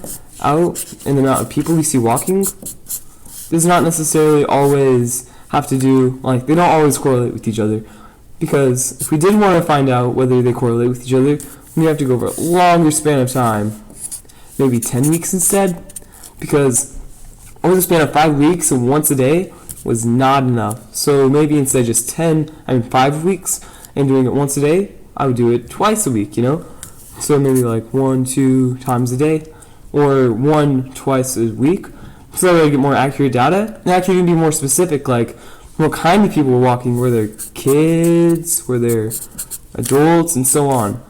out and the amount of people you see walking, does not necessarily always have to do, they don't always correlate with each other. Because if we did want to find out whether they correlate with each other, we have to go over a longer span of time, maybe 10 weeks instead, because over the span of 5 weeks and once a day was not enough. So maybe instead of just 5 weeks and doing it once a day, I would do it twice a week, So maybe like 1-2 times a day, or 1-twice a week, so that way I get more accurate data. And I can even be more specific, like what kind of people were walking. Were there kids? Were there adults? And so on.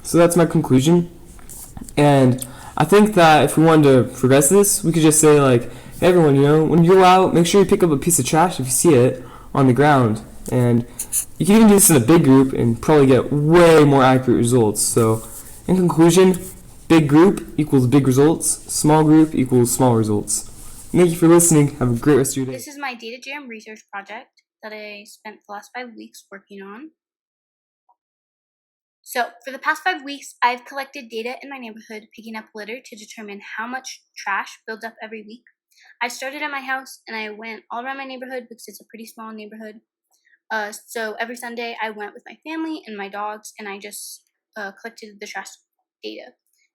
So that's my conclusion. And I think that if we wanted to progress this, we could just say like, hey, everyone, when you go out, make sure you pick up a piece of trash if you see it on the ground. And you can even do this in a big group and probably get way more accurate results. So in conclusion, big group equals big results. Small group equals small results. Thank you for listening. Have a great rest of your day. This is my Data Jam research project that I spent the last 5 weeks working on. So for the past 5 weeks, I've collected data in my neighborhood, picking up litter to determine how much trash builds up every week. I started at my house and I went all around my neighborhood because it's a pretty small neighborhood. So every Sunday I went with my family and my dogs and I just collected the trash data.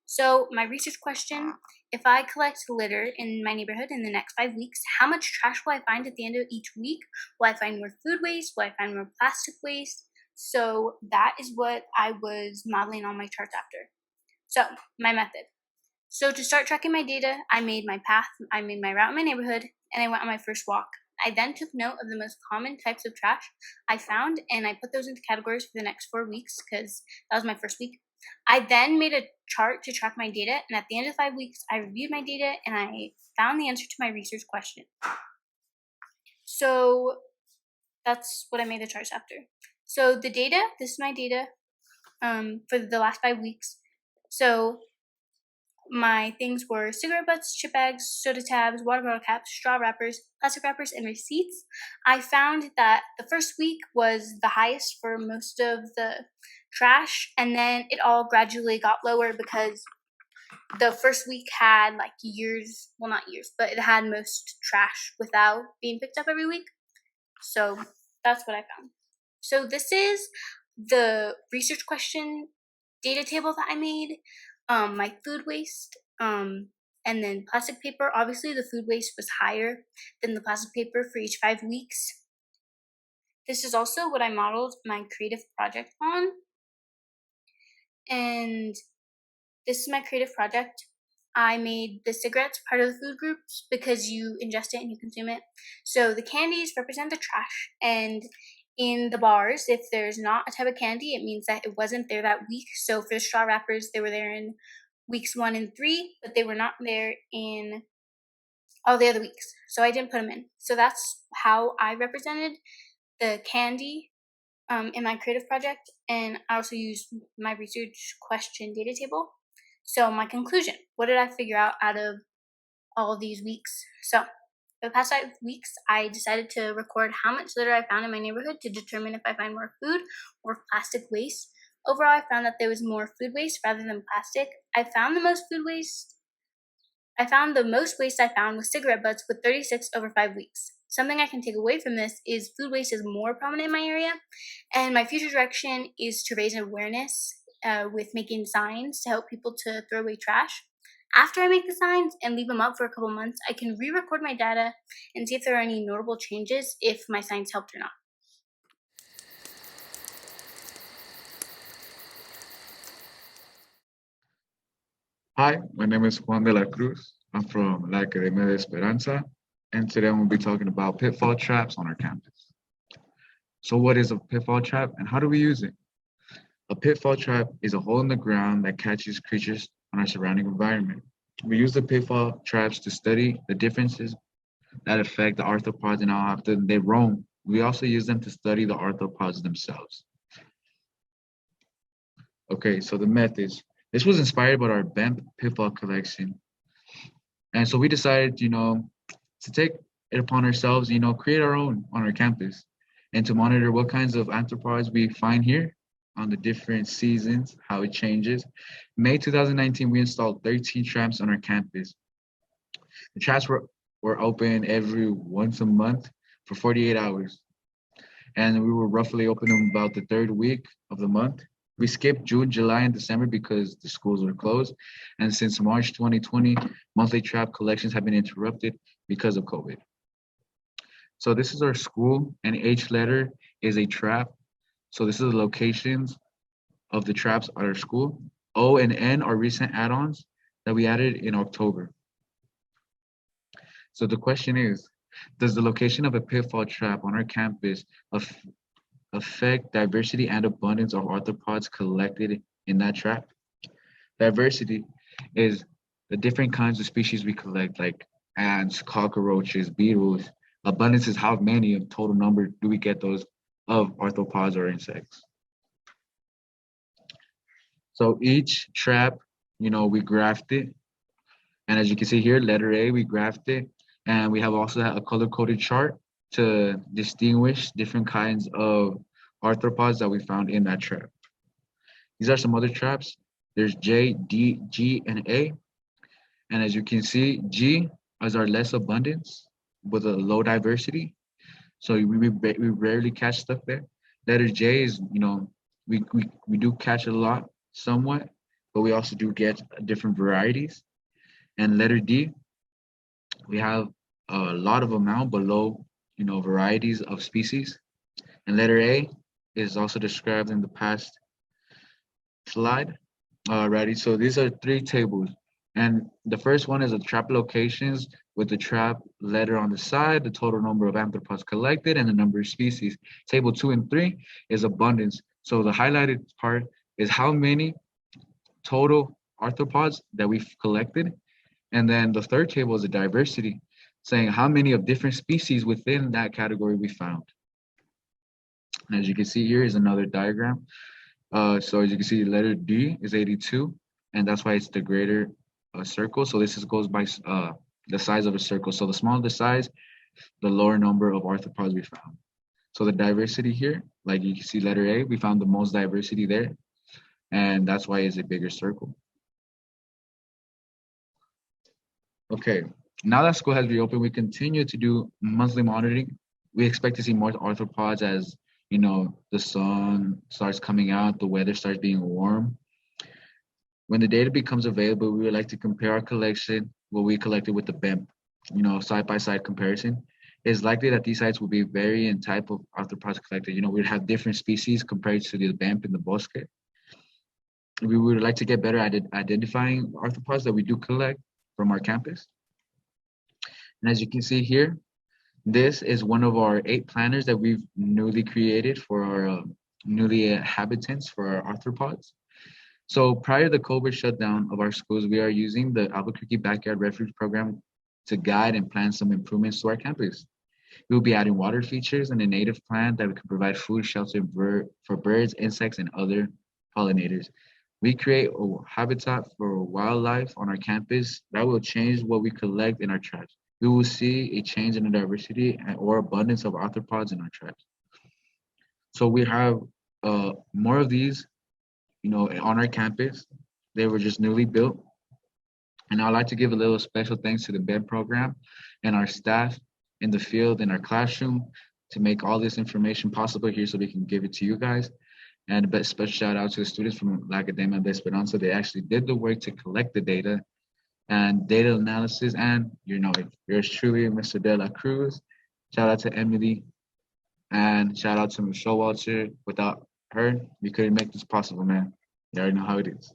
So my research question, if I collect litter in my neighborhood in the next 5 weeks, how much trash will I find at the end of each week? Will I find more food waste? Will I find more plastic waste? So that is what I was modeling on my charts after. So my method. So to start tracking my data, I made my path, I made my route in my neighborhood, and I went on my first walk. I then took note of the most common types of trash I found, and I put those into categories for the next 4 weeks because that was my first week. I then made a chart to track my data, and at the end of 5 weeks, I reviewed my data and I found the answer to my research question. So that's what I made the charts after. So the data, this is my data for the last 5 weeks. So my things were cigarette butts, chip bags, soda tabs, water bottle caps, straw wrappers, plastic wrappers, and receipts. I found that the first week was the highest for most of the trash, and then it all gradually got lower because the first week had not years, but it had most trash without being picked up every week. So that's what I found. So this is the research question data table that I made. My food waste, and then plastic paper. Obviously, the food waste was higher than the plastic paper for each 5 weeks. This is also what I modeled my creative project on. And this is my creative project. I made the cigarettes part of the food groups because you ingest it and you consume it. So the candies represent the trash, and in the bars, if there's not a type of candy, it means that it wasn't there that week. So for the straw wrappers, they were there in weeks 1 and 3, but they were not there in all the other weeks. So I didn't put them in. So that's how I represented the candy in my creative project. And I also used my research question data table. So my conclusion, what did I figure out of all of these weeks? So for the past 5 weeks, I decided to record how much litter I found in my neighborhood to determine if I find more food or plastic waste. Overall, I found that there was more food waste rather than plastic. I found the most waste I found was cigarette butts with 36 over 5 weeks. Something I can take away from this is food waste is more prominent in my area, and my future direction is to raise awareness with making signs to help people to throw away trash. After I make the signs and leave them up for a couple months, I can re-record my data and see if there are any notable changes if my signs helped or not. Hi, my name is Juan de la Cruz. I'm from La Academia de Esperanza, and today I'm going to be talking about pitfall traps on our campus. So what is a pitfall trap and how do we use it? A pitfall trap is a hole in the ground that catches creatures on our surrounding environment. We use the pitfall traps to study the differences that affect the arthropods and how often they roam. We also use them to study the arthropods themselves. Okay, so the methods. This was inspired by our Bemp pitfall collection. And so we decided, to take it upon ourselves, create our own on our campus and to monitor what kinds of arthropods we find here on the different seasons, how it changes. May 2019, we installed 13 traps on our campus. The traps were open every once a month for 48 hours. and we were roughly open about the third week of the month. We skipped June, July, and December because the schools were closed. And since March 2020, monthly trap collections have been interrupted because of COVID. So this is our school, and each letter is a trap. So this is the locations of the traps at our school. O and N are recent add-ons that we added in October. So the question is, does the location of a pitfall trap on our campus affect diversity and abundance of arthropods collected in that trap? Diversity is the different kinds of species we collect, like ants, cockroaches, beetles. Abundance is how many of total number do we get those of arthropods or insects. So each trap, we graphed it. And as you can see here, letter A, we graphed it. And we have also a color-coded chart to distinguish different kinds of arthropods that we found in that trap. These are some other traps. There's J, D, G, and A. And as you can see, G is our less abundance with a low diversity. So we rarely catch stuff there. Letter J is, we do catch a lot, somewhat, but we also do get different varieties. And letter D, we have a lot of amount, but low, varieties of species. And letter A is also described in the past slide. Alrighty, so these are 3 tables. And the first one is the trap locations with the trap letter on the side, the total number of arthropods collected, and the number of species. Table 2 and 3 is abundance. So the highlighted part is how many total arthropods that we've collected. And then the third table is the diversity, saying how many of different species within that category we found. And as you can see here is another diagram. So as you can see, letter D is 82, and that's why it's the greater circle. So this goes by the size of a circle. So the smaller the size, the lower number of arthropods we found. So the diversity here, like you can see letter A, we found the most diversity there, and that's why it's a bigger circle. Okay, now that school has reopened, we continue to do monthly monitoring. We expect to see more arthropods as, the sun starts coming out, the weather starts being warm. When the data becomes available, we would like to compare our collection, what we collected with the Bemp, side-by-side comparison. It's likely that these sites will be varying type of arthropods collected. We'd have different species compared to the Bemp and the Bosque. We would like to get better at identifying arthropods that we do collect from our campus. And as you can see here, this is one of our 8 planners that we've newly created for our newly habitants for our arthropods. So prior to the COVID shutdown of our schools, we are using the Albuquerque Backyard Refuge Program to guide and plan some improvements to our campus. We will be adding water features and a native plant that we can provide food, shelter for birds, insects, and other pollinators. We create a habitat for wildlife on our campus that will change what we collect in our traps. We will see a change in the diversity or abundance of arthropods in our traps. So we have more of these, on our campus. They were just newly built. And I'd like to give a little special thanks to the Bemp program and our staff in the field, in our classroom, to make all this information possible here so we can give it to you guys. And a special shout out to the students from La Academia de Esperanza. They actually did the work to collect the data and data analysis. And yours truly, Mr. De La Cruz. Shout out to Emily and shout out to Michelle Walter. Without her, we couldn't make this possible, man. You already know how it is.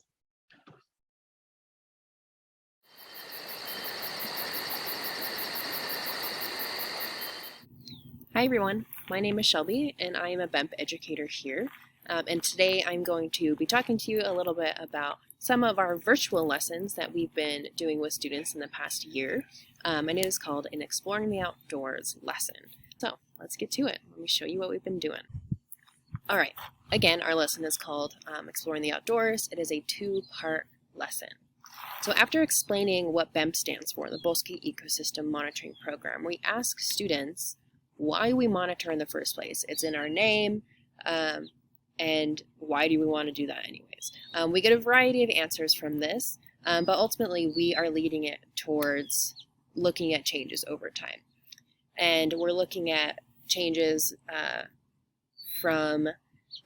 Hi everyone, my name is Shelby and I am a Bemp educator here. And today I'm going to be talking to you a little bit about some of our virtual lessons that we've been doing with students in the past year. And it is called an Exploring the Outdoors lesson. So let's get to it. Let me show you what we've been doing. All right, again, our lesson is called Exploring the Outdoors. It is a 2-part lesson. So after explaining what Bemp stands for, the Bosque Ecosystem Monitoring Program, we ask students why we monitor in the first place. It's in our name, and why do we want to do that anyways? We get a variety of answers from this, but ultimately we are leading it towards looking at changes over time. And we're looking at changes from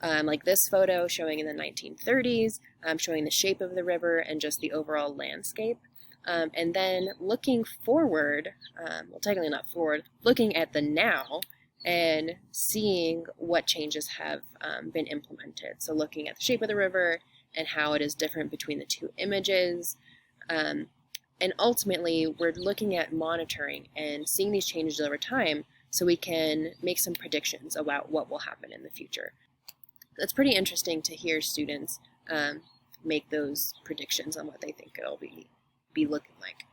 like this photo showing in the 1930s, showing the shape of the river and just the overall landscape. And then looking forward, well, technically not forward, looking at the now and seeing what changes have been implemented. So looking at the shape of the river and how it is different between the two images. And ultimately, we're looking at monitoring and seeing these changes over time so we can make some predictions about what will happen in the future. It's pretty interesting to hear students make those predictions on what they think it'll be looking like.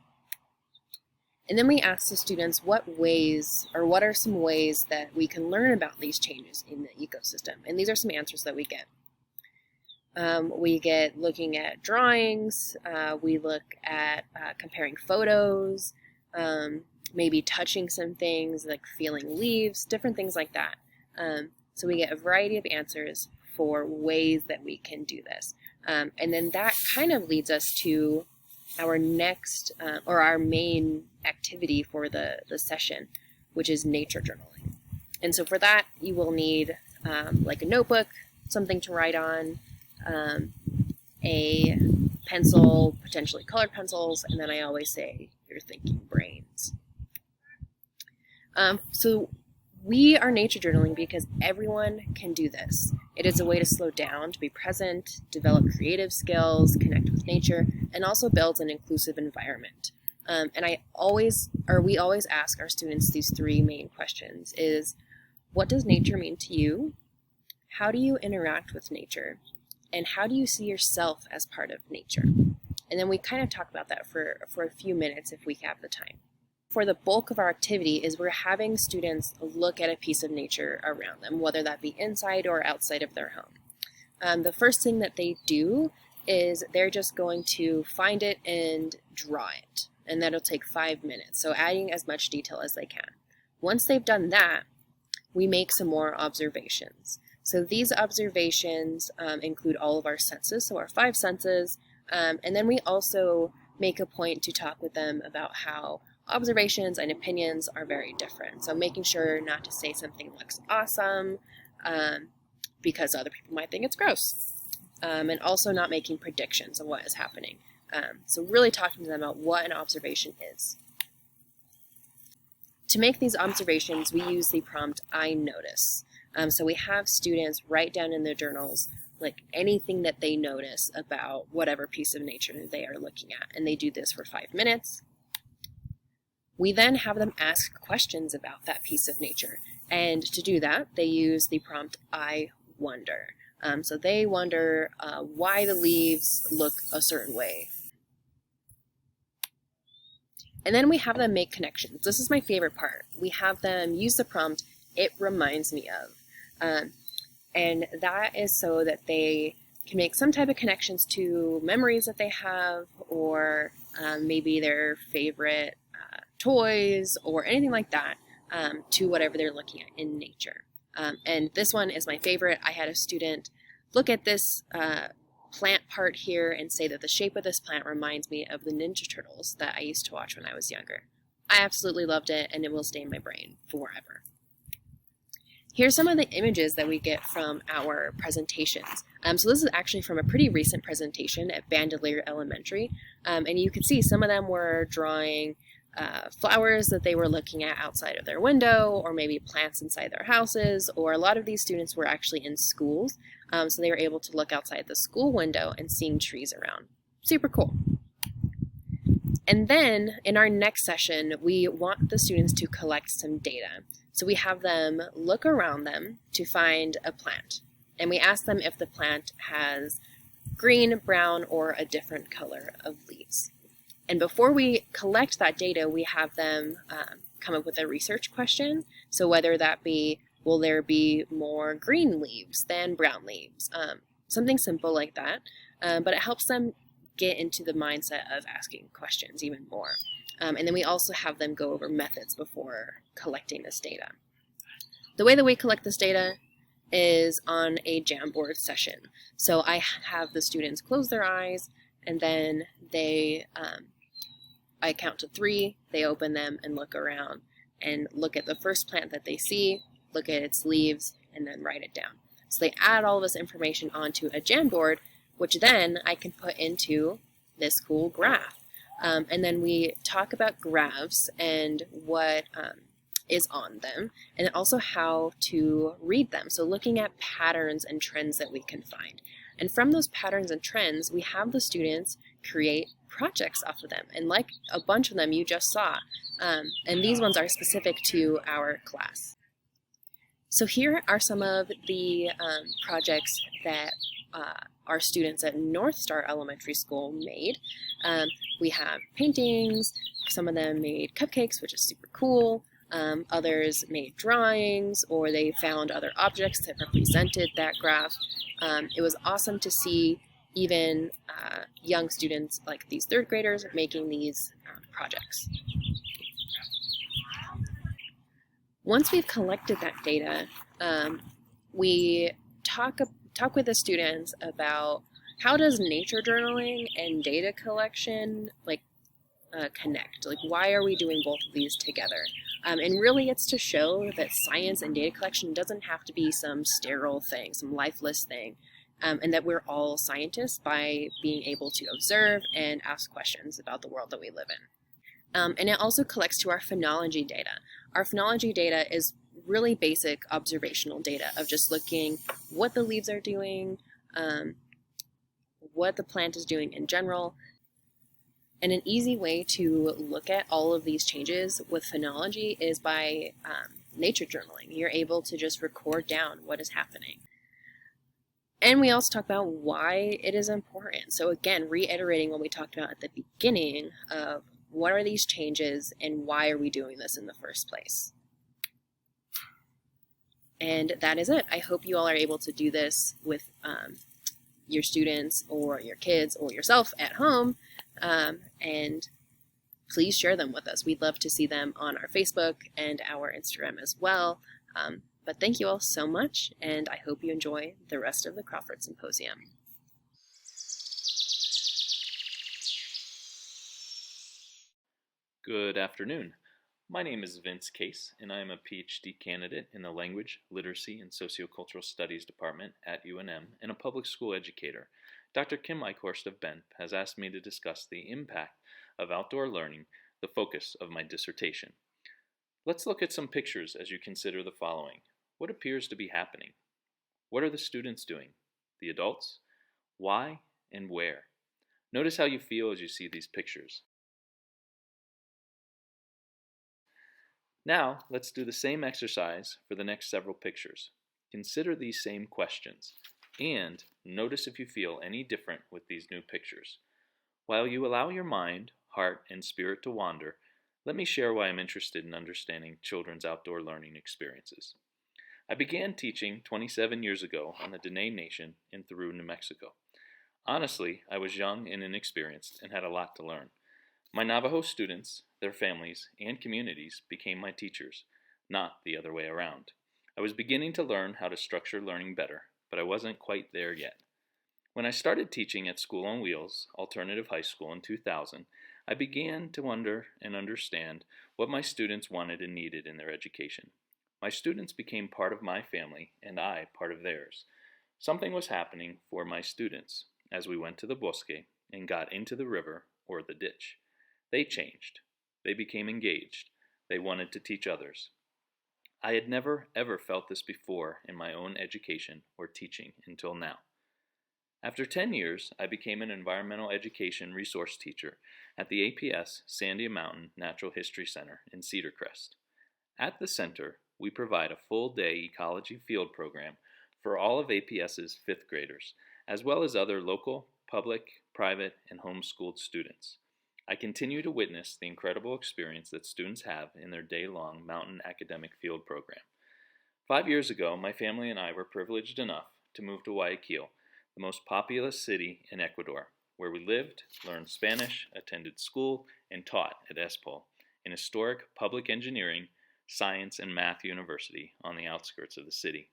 And then we ask the students what are some ways that we can learn about these changes in the ecosystem. And these are some answers that we get. We get looking at drawings, we look at comparing photos, maybe touching some things like feeling leaves, different things like that. So we get a variety of answers for ways that we can do this. And then that kind of leads us to our next, or our main activity for the session, which is nature journaling. And so for that, you will need like a notebook, something to write on, a pencil, potentially colored pencils, and then I always say your thinking brains. So we are nature journaling because everyone can do this. It is a way to slow down, to be present, develop creative skills, connect with nature, and also builds an inclusive environment. And we always ask our students these three main questions is, what does nature mean to you? How do you interact with nature? And how do you see yourself as part of nature? And then we kind of talk about that for a few minutes if we have the time. For the bulk of our activity is we're having students look at a piece of nature around them, whether that be inside or outside of their home. The first thing that they do is they're just going to find it and draw it, and that'll take 5 minutes, so adding as much detail as they can. Once they've done that, we make some more observations. So these observations include all of our senses, so our 5 senses, and then we also make a point to talk with them about how observations and opinions are very different. So making sure not to say something looks awesome because other people might think it's gross. And also not making predictions of what is happening. So really talking to them about what an observation is. To make these observations, we use the prompt, I notice. So we have students write down in their journals like anything that they notice about whatever piece of nature they are looking at. And they do this for 5 minutes. We then have them ask questions about that piece of nature. And to do that, they use the prompt, I wonder. So they wonder why the leaves look a certain way. And then we have them make connections. This is my favorite part. We have them use the prompt, it reminds me of. And that is so that they can make some type of connections to memories that they have, or maybe their favorite toys or anything like that, to whatever they're looking at in nature. And this one is my favorite. I had a student look at this plant part here and say that the shape of this plant reminds me of the Ninja Turtles that I used to watch when I was younger. I absolutely loved it, and it will stay in my brain forever. Here's some of the images that we get from our presentations. So this is actually from a pretty recent presentation at Bandelier Elementary, and you can see some of them were drawing flowers that they were looking at outside of their window, or maybe plants inside their houses, or a lot of these students were actually in schools, so they were able to look outside the school window and seeing trees around. Super cool. And then in our next session, we want the students to collect some data. So we have them look around them to find a plant, and we ask them if the plant has green, brown, or a different color of leaves. And before we collect that data, we have them come up with a research question. So whether that be, will there be more green leaves than brown leaves? Something simple like that. But it helps them get into the mindset of asking questions even more. And then we also have them go over methods before collecting this data. The way that we collect this data is on a Jamboard session. So I have the students close their eyes, and then they I count to 3, they open them and look around and look at the first plant that they see, look at its leaves, and then write it down. So they add all this information onto a Jamboard, which then I can put into this cool graph. And then we talk about graphs and what is on them, and also how to read them. So looking at patterns and trends that we can find. And from those patterns and trends, we have the students create projects off of them. And like a bunch of them you just saw, and these ones are specific to our class. So here are some of the projects that our students at North Star Elementary School made. We have paintings, some of them made cupcakes, which is super cool. Others made drawings, or they found other objects that represented that graph. It was awesome to see even young students like these third graders making these projects. Once we've collected that data, we talk with the students about how does nature journaling and data collection connect? Like, why are we doing both of these together? And really it's to show that science and data collection doesn't have to be some sterile thing, some lifeless thing, and that we're all scientists by being able to observe and ask questions about the world that we live in. And it also collects to our phenology data. Our phenology data is really basic observational data of just looking what the leaves are doing, what the plant is doing in general. And an easy way to look at all of these changes with phenology is by nature journaling. You're able to just record down what is happening. And we also talk about why it is important. So again, reiterating what we talked about at the beginning of what are these changes and why are we doing this in the first place? And that is it. I hope you all are able to do this with your students or your kids or yourself at home. And please share them with us. We'd love to see them on our Facebook and our Instagram as well. But thank you all so much, and I hope you enjoy the rest of the Crawford Symposium. Good afternoon. My name is Vince Case, and I am a PhD candidate in the Language, Literacy, and Sociocultural Studies Department at UNM and a public school educator. Dr. Kim Eichhorst of Bemp has asked me to discuss the impact of outdoor learning, the focus of my dissertation. Let's look at some pictures as you consider the following. What appears to be happening? What are the students doing? The adults? Why and where? Notice how you feel as you see these pictures. Now, let's do the same exercise for the next several pictures. Consider these same questions, and notice if you feel any different with these new pictures. While you allow your mind, heart, and spirit to wander, let me share why I'm interested in understanding children's outdoor learning experiences. I began teaching 27 years ago on the Diné Nation in Peru, New Mexico. Honestly, I was young and inexperienced and had a lot to learn. My Navajo students, their families, and communities became my teachers, not the other way around. I was beginning to learn how to structure learning better, but I wasn't quite there yet. When I started teaching at School on Wheels, Alternative High School in 2000, I began to wonder and understand what my students wanted and needed in their education. My students became part of my family and I part of theirs. Something was happening for my students as we went to the bosque and got into the river or the ditch. They changed. They became engaged. They wanted to teach others. I had never ever felt this before in my own education or teaching until now. After 10 years, I became an environmental education resource teacher at the APS Sandia Mountain Natural History Center in Cedar Crest. At the center, we provide a full-day ecology field program for all of APS's fifth graders, as well as other local, public, private, and homeschooled students. I continue to witness the incredible experience that students have in their day-long mountain academic field program. 5 years ago, my family and I were privileged enough to move to Guayaquil, the most populous city in Ecuador, where we lived, learned Spanish, attended school, and taught at ESPOL, an historic public engineering, science, and math university on the outskirts of the city.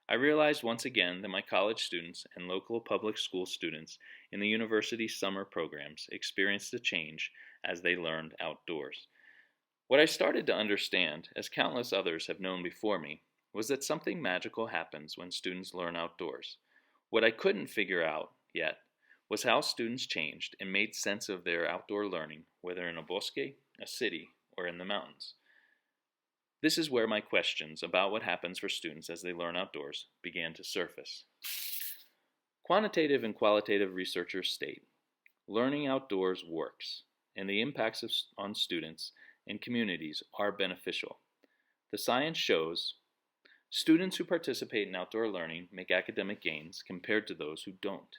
I realized once again that my college students and local public school students in the university's summer programs experienced a change as they learned outdoors. What I started to understand, as countless others have known before me, was that something magical happens when students learn outdoors. What I couldn't figure out yet was how students changed and made sense of their outdoor learning, whether in a bosque, a city, or in the mountains. This is where my questions about what happens for students as they learn outdoors began to surface. Quantitative and qualitative researchers state, learning outdoors works, and the impacts on students and communities are beneficial. The science shows students who participate in outdoor learning make academic gains compared to those who don't.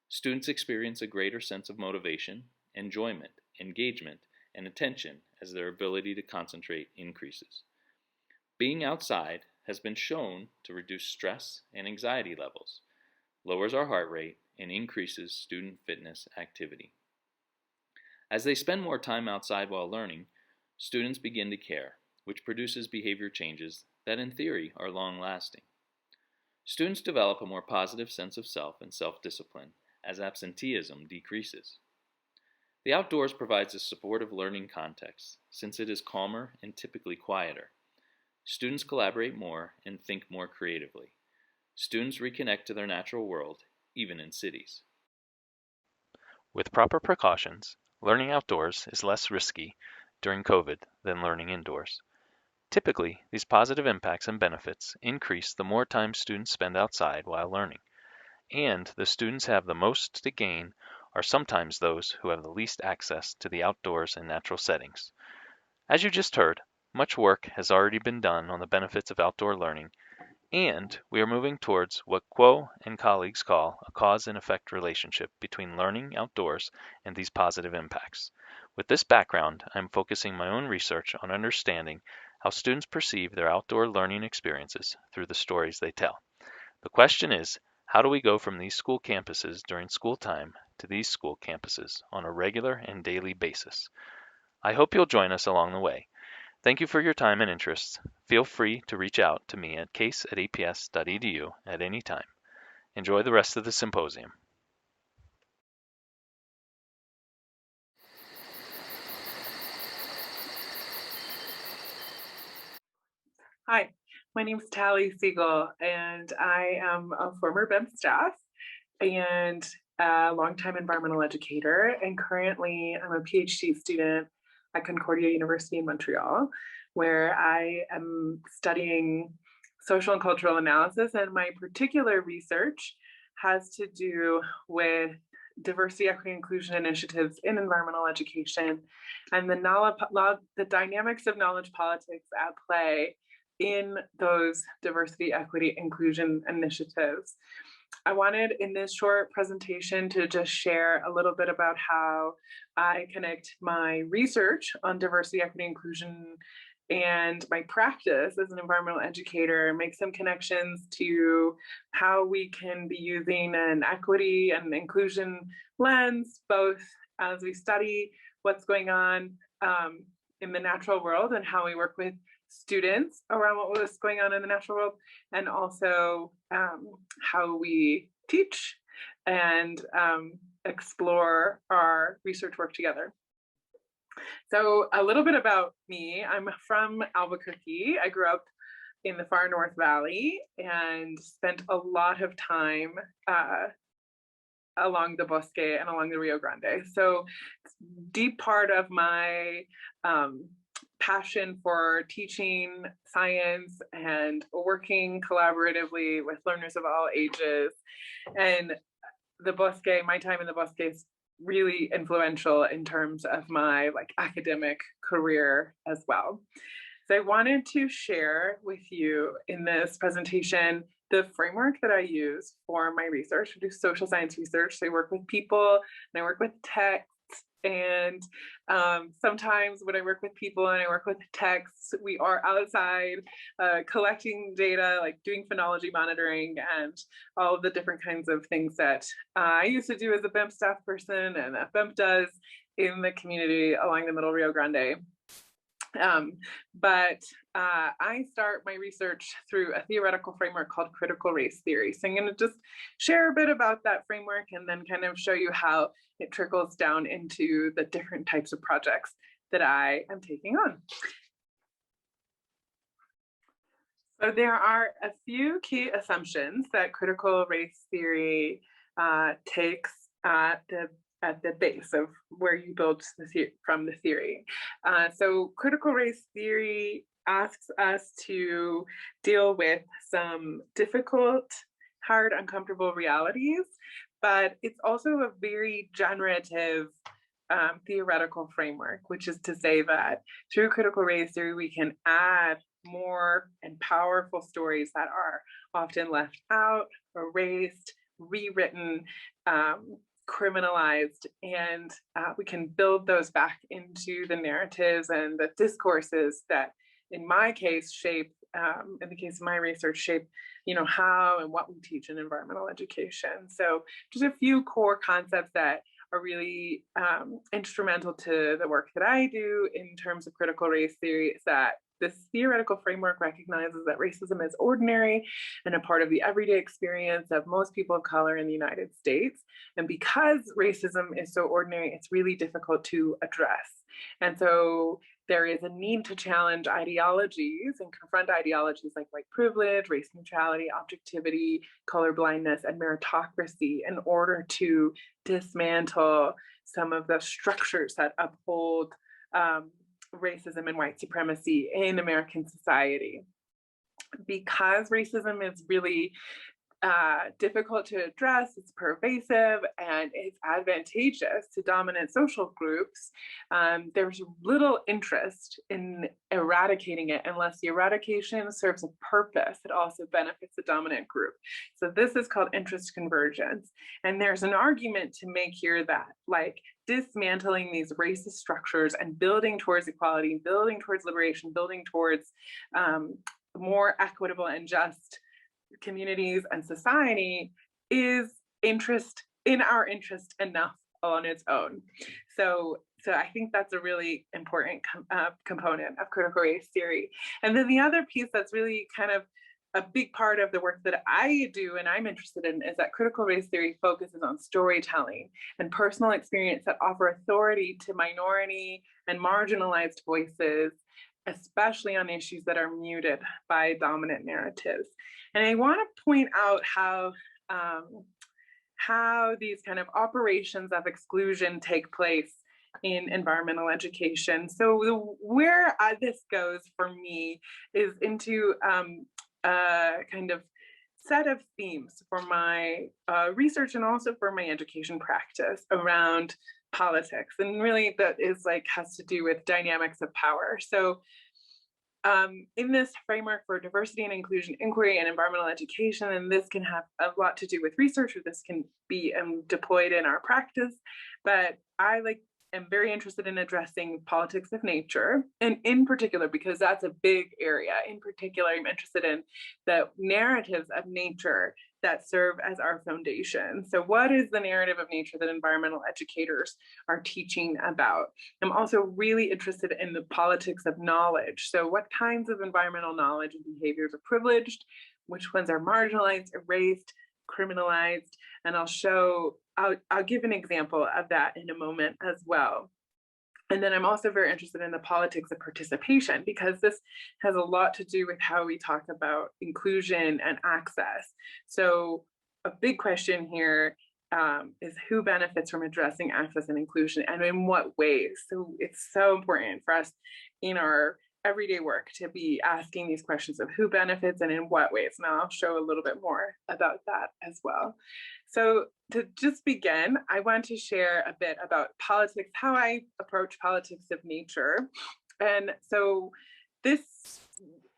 Students experience a greater sense of motivation, enjoyment, engagement, and attention as their ability to concentrate increases. Being outside has been shown to reduce stress and anxiety levels, lowers our heart rate, and increases student fitness activity. As they spend more time outside while learning, students begin to care, which produces behavior changes that in theory are long-lasting. Students develop a more positive sense of self and self-discipline as absenteeism decreases. The outdoors provides a supportive learning context since it is calmer and typically quieter. Students collaborate more and think more creatively. Students reconnect to their natural world, even in cities. With proper precautions, learning outdoors is less risky during COVID than learning indoors. Typically, these positive impacts and benefits increase the more time students spend outside while learning, and the students have the most to gain are sometimes those who have the least access to the outdoors and natural settings. As you just heard, much work has already been done on the benefits of outdoor learning, and we are moving towards what Quo and colleagues call a cause and effect relationship between learning outdoors and these positive impacts. With this background, I'm focusing my own research on understanding how students perceive their outdoor learning experiences through the stories they tell. The question is, how do we go from these school campuses during school time to these school campuses on a regular and daily basis? I hope you'll join us along the way. Thank you for your time and interest. Feel free to reach out to me at case@aps.edu at any time. Enjoy the rest of the symposium. Hi, my name is Tally Siegel, and I am a former Bemp staff and a longtime environmental educator, and currently I'm a PhD student at Concordia University in Montreal, where I am studying social and cultural analysis, and my particular research has to do with diversity, equity, inclusion initiatives in environmental education and the dynamics of knowledge politics at play in those diversity, equity, inclusion initiatives. I wanted in this short presentation to just share a little bit about how I connect my research on diversity, equity, inclusion and my practice as an environmental educator, make some connections to how we can be using an equity and inclusion lens, both as we study what's going on in the natural world and how we work with students around what was going on in the natural world, and also how we teach and explore our research work together. So a little bit about me. I'm from Albuquerque. I grew up in the far North Valley and spent a lot of time along the Bosque and along the Rio Grande. So deep part of my passion for teaching science and working collaboratively with learners of all ages. And the Bosque, my time in the Bosque is really influential in terms of my academic career as well. So I wanted to share with you in this presentation the framework that I use for my research. I do social science research, so I work with people and I work with texts, and sometimes when I work with people and I work with texts, we are outside collecting data, like doing phenology monitoring and all of the different kinds of things that I used to do as a Bemp staff person and that Bemp does in the community along the Middle Rio Grande. But I start my research through a theoretical framework called critical race theory. So I'm going to just share a bit about that framework and then kind of show you how it trickles down into the different types of projects that I am taking on. So there are a few key assumptions that critical race theory takes at the base of where you build from the theory. So critical race theory asks us to deal with some difficult, hard, uncomfortable realities, but it's also a very generative theoretical framework, which is to say that through critical race theory, we can add more and powerful stories that are often left out, erased, rewritten, criminalized, and we can build those back into the narratives and the discourses that, in my case, shape, in the case of my research, shape, how and what we teach in environmental education. So just a few core concepts that are really instrumental to the work that I do in terms of critical race theory is that this theoretical framework recognizes that racism is ordinary and a part of the everyday experience of most people of color in the United States. And because racism is so ordinary, it's really difficult to address. And so there is a need to challenge ideologies and confront ideologies like white privilege, race neutrality, objectivity, colorblindness, and meritocracy in order to dismantle some of the structures that uphold racism and white supremacy in American society. Because racism is really difficult to address, it's pervasive, and it's advantageous to dominant social groups, there's little interest in eradicating it unless the eradication serves a purpose. It also benefits the dominant group. So this is called interest convergence. And there's an argument to make here that, like, dismantling these racist structures and building towards equality, building towards liberation, building towards more equitable and just communities and society is in our interest enough on its own. So I think that's a really important component of critical race theory. And then the other piece that's really kind of a big part of the work that I do and I'm interested in is that critical race theory focuses on storytelling and personal experience that offer authority to minority and marginalized voices, especially on issues that are muted by dominant narratives. And I want to point out how these kind of operations of exclusion take place in environmental education. So where this goes for me is into a kind of set of themes for my research and also for my education practice around politics. And really that is has to do with dynamics of power. So in this framework for diversity and inclusion inquiry and environmental education, and this can have a lot to do with research, or this can be deployed in our practice, but I am very interested in addressing politics of nature, and in particular, because that's a big area, in particular, I'm interested in the narratives of nature that serve as our foundation. So what is the narrative of nature that environmental educators are teaching about? I'm also really interested in the politics of knowledge. So what kinds of environmental knowledge and behaviors are privileged, which ones are marginalized, erased, criminalized, and I'll give an example of that in a moment as well. And then I'm also very interested in the politics of participation, because this has a lot to do with how we talk about inclusion and access. So a big question here is who benefits from addressing access and inclusion, and in what ways? So it's so important for us in our everyday work to be asking these questions of who benefits and in what ways. And I'll show a little bit more about that as well. So to just begin, I want to share a bit about politics, how I approach politics of nature. And so this,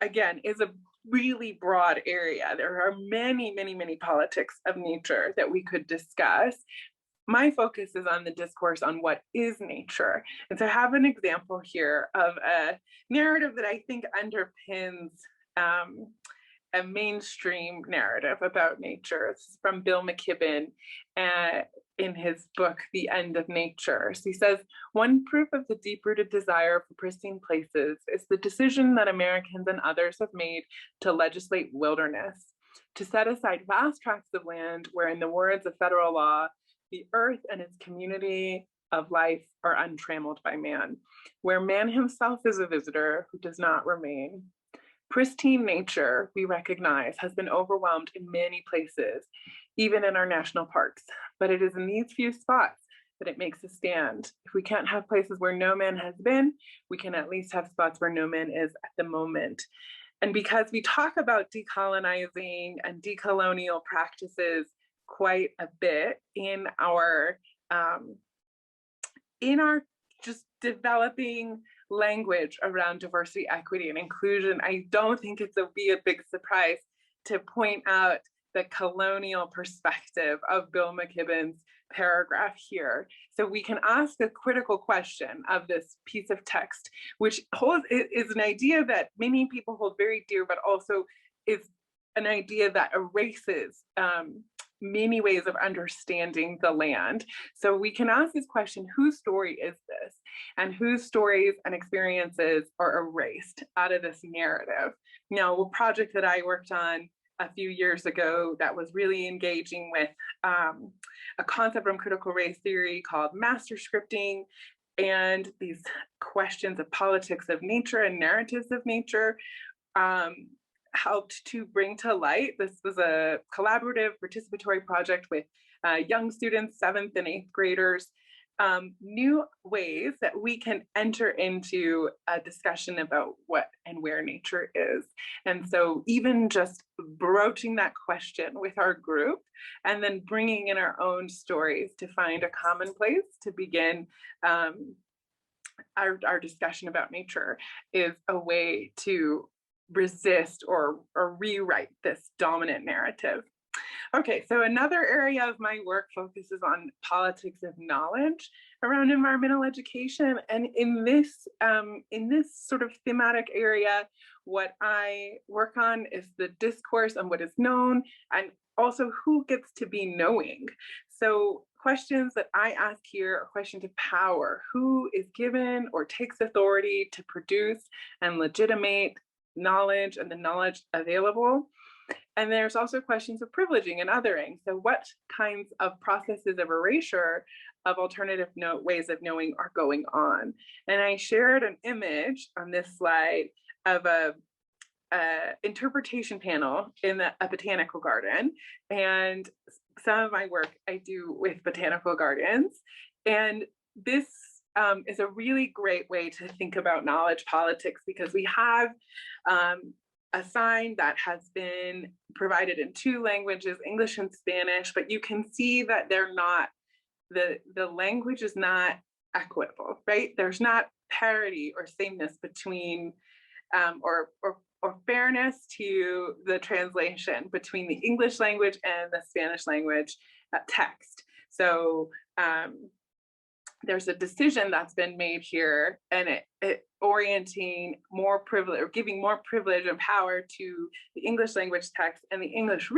again, is a really broad area. There are many, many, many politics of nature that we could discuss. My focus is on the discourse on what is nature. And so I have an example here of a narrative that I think underpins a mainstream narrative about nature. This is from Bill McKibben in his book, The End of Nature. So he says, one proof of the deep-rooted desire for pristine places is the decision that Americans and others have made to legislate wilderness, to set aside vast tracts of land where, in the words of federal law, the earth and its community of life are untrammeled by man, where man himself is a visitor who does not remain. Pristine nature, we recognize, has been overwhelmed in many places, even in our national parks. But it is in these few spots that it makes a stand. If we can't have places where no man has been, we can at least have spots where no man is at the moment. And because we talk about decolonizing and decolonial practices quite a bit in our just developing language around diversity, equity, and inclusion, I don't think it'll be a big surprise to point out the colonial perspective of Bill McKibben's paragraph here. So we can ask a critical question of this piece of text, which is an idea that many people hold very dear, but also is an idea that erases many ways of understanding the land. So we can ask this question, whose story is this? And whose stories and experiences are erased out of this narrative? Now, a project that I worked on a few years ago that was really engaging with a concept from critical race theory called master scripting, and these questions of politics of nature and narratives of nature helped to bring to light. This was a collaborative participatory project with young students, 7th and 8th graders, new ways that we can enter into a discussion about what and where nature is. And so even just broaching that question with our group and then bringing in our own stories to find a common place to begin our discussion about nature is a way to resist or rewrite this dominant narrative. Okay, so another area of my work focuses on politics of knowledge around environmental education. And in this sort of thematic area, what I work on is the discourse on what is known and also who gets to be knowing. So questions that I ask here are questions of power. Who is given or takes authority to produce and legitimate knowledge and the knowledge available? And there's also questions of privileging and othering. So what kinds of processes of erasure of alternative ways of knowing are going on? And I shared an image on this slide of a interpretation panel in a botanical garden. And some of my work I do with botanical gardens. And this is a really great way to think about knowledge politics, because we have a sign that has been provided in 2 languages, English and Spanish, but you can see that they're not, the language is not equitable, right? There's not parity or sameness between, or fairness to the translation between the English language and the Spanish language text. So there's a decision that's been made here, and it orienting more privilege or giving more privilege and power to the English language text and the English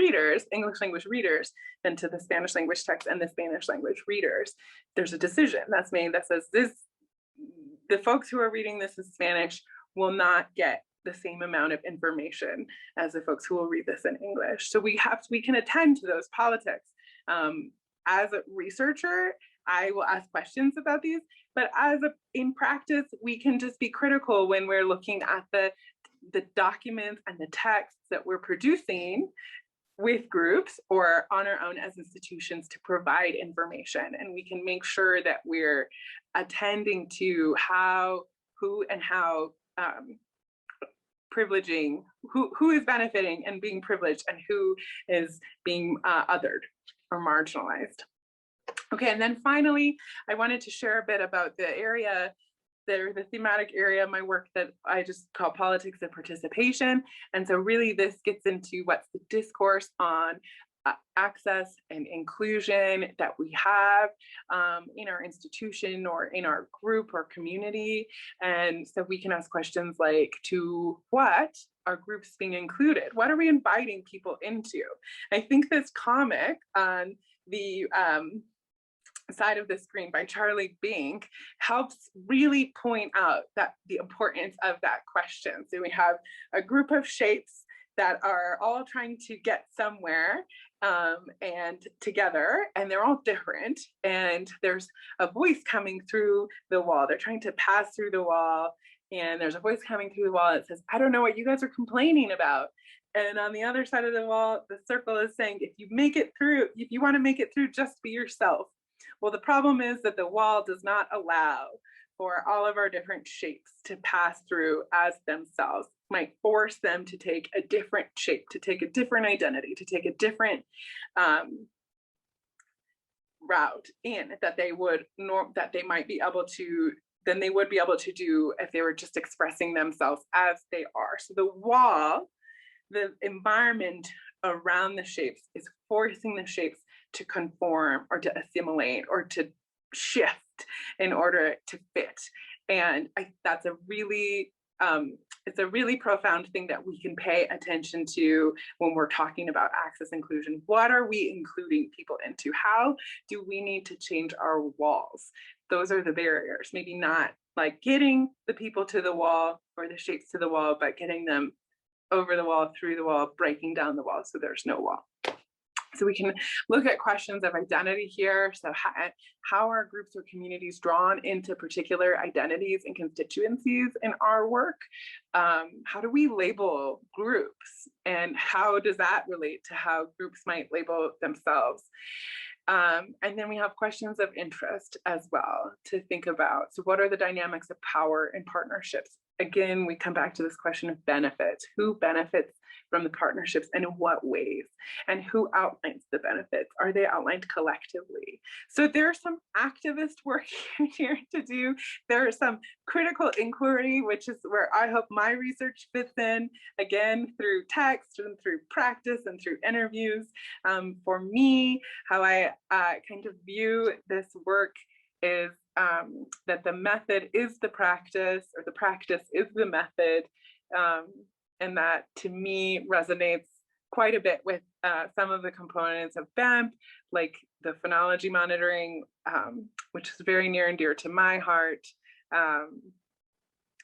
language readers than to the Spanish language text and the Spanish language readers. There's a decision that's made that says the folks who are reading this in Spanish will not get the same amount of information as the folks who will read this in English. So we can attend to those politics. As a researcher, I will ask questions about these, but in practice, we can just be critical when we're looking at the documents and the texts that we're producing with groups or on our own as institutions to provide information. And we can make sure that we're attending to who privileging, who is benefiting and being privileged and who is being othered or marginalized. Okay, and then finally, I wanted to share a bit about the area, the thematic area of my work that I just call politics of participation. And so really this gets into what's the discourse on access and inclusion that we have in our institution or in our group or community. And so we can ask questions like, to what are groups being included? What are we inviting people into? I think this comic on the side of the screen by Charlie Bink helps really point out that the importance of that question. So we have a group of shapes that are all trying to get somewhere and together, and they're all different. And there's a voice coming through the wall. They're trying to pass through the wall and there's a voice coming through the wall that says, I don't know what you guys are complaining about. And on the other side of the wall, the circle is saying, if you want to make it through, just be yourself. Well, the problem is that the wall does not allow for all of our different shapes to pass through as themselves. It might force them to take a different shape, to take a different identity, to take a different route in that they might be able to than they would be able to do if they were just expressing themselves as they are. So the wall, the environment around the shapes, is forcing the shapes to conform or to assimilate or to shift in order to fit. And that's a really it's a really profound thing that we can pay attention to when we're talking about access inclusion. What are we including people into? How do we need to change our walls? Those are the barriers. Maybe not like getting the people to the wall or the shapes to the wall, but getting them over the wall, through the wall, breaking down the wall so there's no wall. So we can look at questions of identity here. So how are groups or communities drawn into particular identities and constituencies in our work? How do we label groups? And how does that relate to how groups might label themselves? And then we have questions of interest as well to think about. So what are the dynamics of power and partnerships? Again, we come back to this question of benefits. Who benefits from the partnerships and in what ways? And who outlines the benefits? Are they outlined collectively? So there's some activist work here to do. There is some critical inquiry, which is where I hope my research fits in, again, through text and through practice and through interviews. For me, how I kind of view this work is that the method is the practice, or the practice is the method, and that to me resonates quite a bit with some of the components of Bemp, like the phonology monitoring, which is very near and dear to my heart.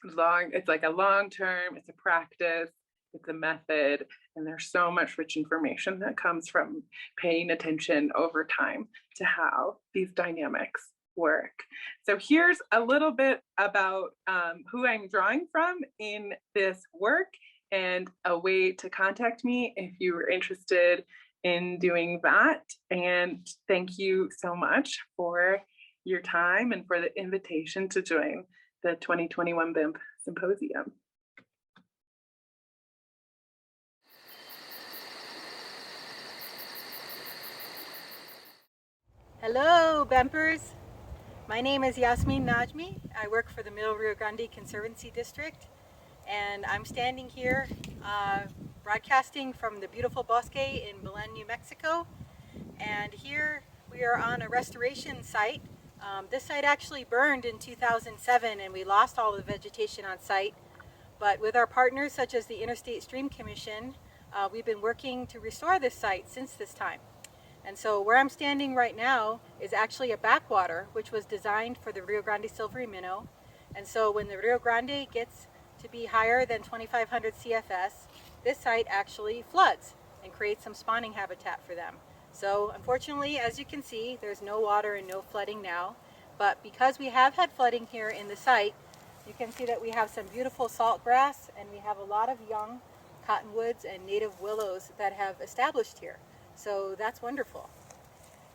It's like a long term, it's a practice, it's a method, and there's so much rich information that comes from paying attention over time to how these dynamics work. So here's a little bit about who I'm drawing from in this work, and a way to contact me if you were interested in doing that. And thank you so much for your time and for the invitation to join the 2021 Bemp Symposium. Hello, Bempers. My name is Yasmin Najmi. I work for the Middle Rio Grande Conservancy District, and I'm standing here broadcasting from the beautiful Bosque in Belen, New Mexico. And here we are on a restoration site. This site actually burned in 2007 and we lost all the vegetation on site. But with our partners such as the Interstate Stream Commission, we've been working to restore this site since this time. And so where I'm standing right now is actually a backwater, which was designed for the Rio Grande silvery minnow. And so when the Rio Grande gets to be higher than 2,500 CFS, this site actually floods and creates some spawning habitat for them. So unfortunately, as you can see, there's no water and no flooding now. But because we have had flooding here in the site, you can see that we have some beautiful salt grass, and we have a lot of young cottonwoods and native willows that have established here. So that's wonderful.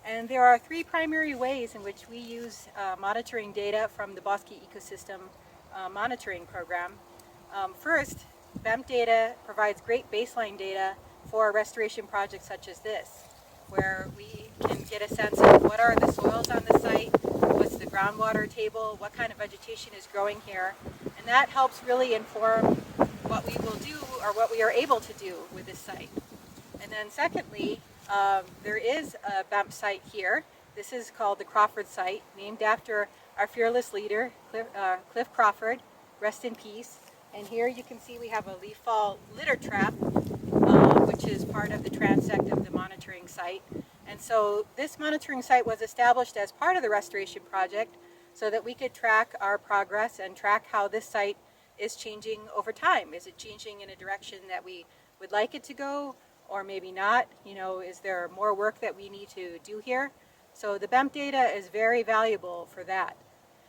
And there are 3 primary ways in which we use monitoring data from the Bosque Ecosystem Monitoring Program. First, Bemp data provides great baseline data for a restoration project such as this, where we can get a sense of what are the soils on the site, what's the groundwater table, what kind of vegetation is growing here, and that helps really inform what we will do or what we are able to do with this site. And then secondly, there is a Bemp site here. This is called the Crawford site, named after our fearless leader, Cliff Crawford, rest in peace. And here you can see we have a leaf fall litter trap, which is part of the transect of the monitoring site. And so this monitoring site was established as part of the restoration project so that we could track our progress and track how this site is changing over time. Is it changing in a direction that we would like it to go, or maybe not? You know, is there more work that we need to do here? So the Bemp data is very valuable for that.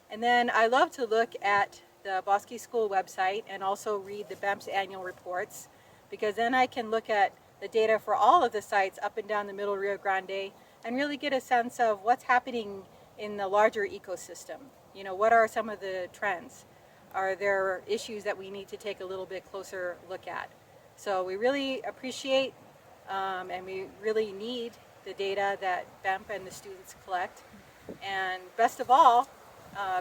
And then I love to look at the Bosque School website and also read the Bemp's annual reports, because then I can look at the data for all of the sites up and down the Middle Rio Grande and really get a sense of what's happening in the larger ecosystem. You know, what are some of the trends? Are there issues that we need to take a little bit closer look at? So we really appreciate and we really need the data that Bemp and the students collect. And best of all,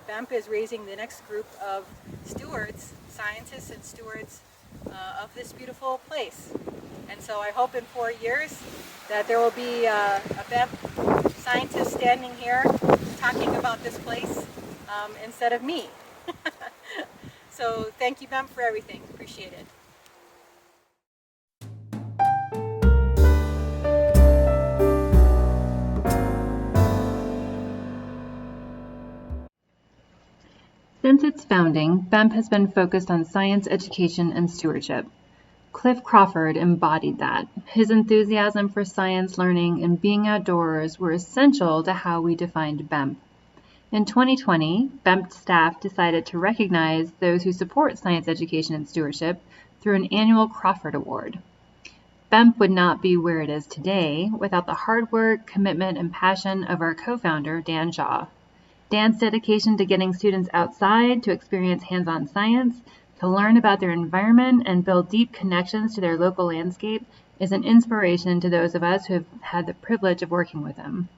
Bemp is raising the next group of stewards, scientists and stewards of this beautiful place. And so I hope in 4 years that there will be a Bemp scientist standing here talking about this place instead of me. So thank you, Bemp, for everything. Appreciate it. Since its founding, Bemp has been focused on science education and stewardship. Cliff Crawford embodied that. His enthusiasm for science learning and being outdoors were essential to how we defined Bemp. In 2020, Bemp staff decided to recognize those who support science education and stewardship through an annual Crawford Award. Bemp would not be where it is today without the hard work, commitment, and passion of our co-founder, Dan Shaw. Dan's dedication to getting students outside to experience hands-on science, to learn about their environment, and build deep connections to their local landscape is an inspiration to those of us who have had the privilege of working with him.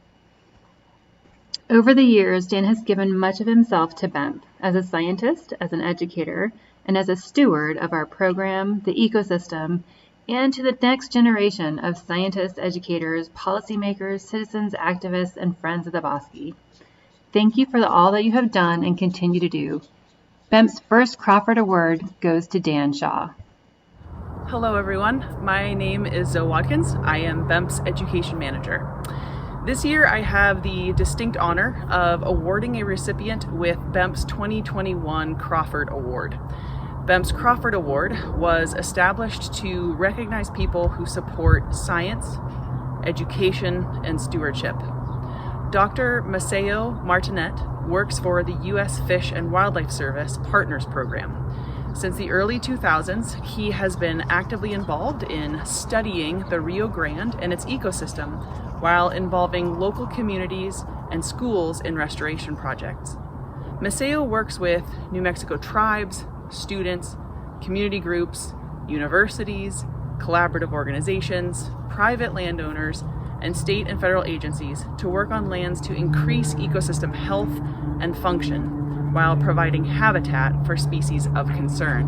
Over the years, Dan has given much of himself to Bemp, as a scientist, as an educator, and as a steward of our program, the ecosystem, and to the next generation of scientists, educators, policymakers, citizens, activists, and friends of the Bosque. Thank you for all that you have done and continue to do. Bemp's first Crawford Award goes to Dan Shaw. Hello everyone, my name is Zoe Watkins. I am Bemp's Education Manager. This year I have the distinct honor of awarding a recipient with Bemp's 2021 Crawford Award. Bemp's Crawford Award was established to recognize people who support science, education, and stewardship. Dr. Maceo Martinet works for the U.S. Fish and Wildlife Service Partners Program. Since the early 2000s, he has been actively involved in studying the Rio Grande and its ecosystem while involving local communities and schools in restoration projects. Maceo works with New Mexico tribes, students, community groups, universities, collaborative organizations, private landowners, and state and federal agencies to work on lands to increase ecosystem health and function while providing habitat for species of concern.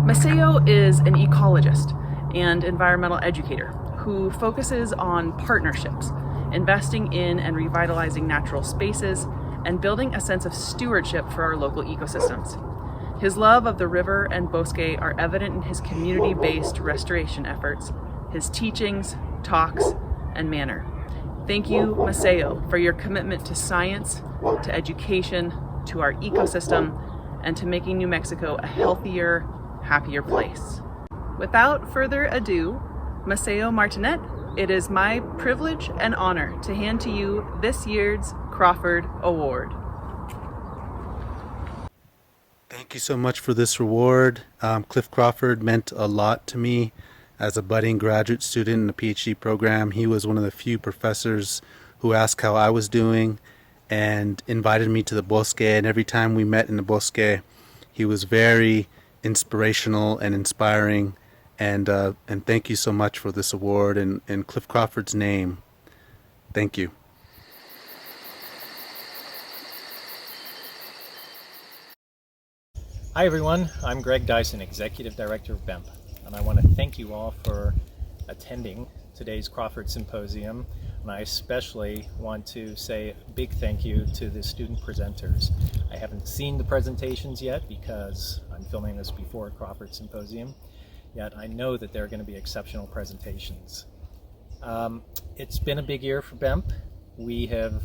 Maceo is an ecologist and environmental educator who focuses on partnerships, investing in and revitalizing natural spaces, and building a sense of stewardship for our local ecosystems. His love of the river and bosque are evident in his community-based restoration efforts, his teachings, talks, and manner. Thank you, Maceo, for your commitment to science, to education, to our ecosystem, and to making New Mexico a healthier, happier place. Without further ado, Maceo Martinet, it is my privilege and honor to hand to you this year's Crawford Award. Thank you so much for this reward. Cliff Crawford meant a lot to me. As a budding graduate student in the PhD program, he was one of the few professors who asked how I was doing and invited me to the Bosque. And every time we met in the Bosque, he was very inspirational and inspiring. And thank you so much for this award in Cliff Crawford's name. Thank you. Hi everyone, I'm Greg Dyson, Executive Director of Bemp, and I want to thank you all for attending today's Crawford Symposium, and I especially want to say a big thank you to the student presenters. I haven't seen the presentations yet because I'm filming this before Crawford Symposium, yet I know that they're going to be exceptional presentations. It's been a big year for Bemp. We have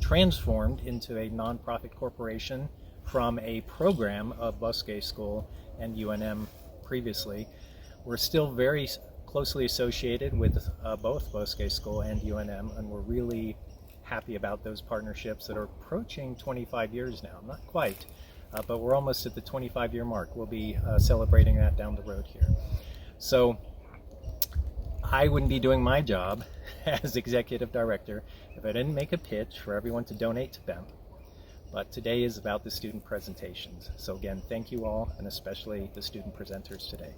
transformed into a nonprofit corporation from a program of Bosque School and UNM previously. We're still very closely associated with both Bosque School and UNM, and we're really happy about those partnerships that are approaching 25 years now. Not quite, but we're almost at the 25-year mark. We'll be celebrating that down the road here. So I wouldn't be doing my job as executive director if I didn't make a pitch for everyone to donate to Bemp. But today is about the student presentations. So again, thank you all, and especially the student presenters today.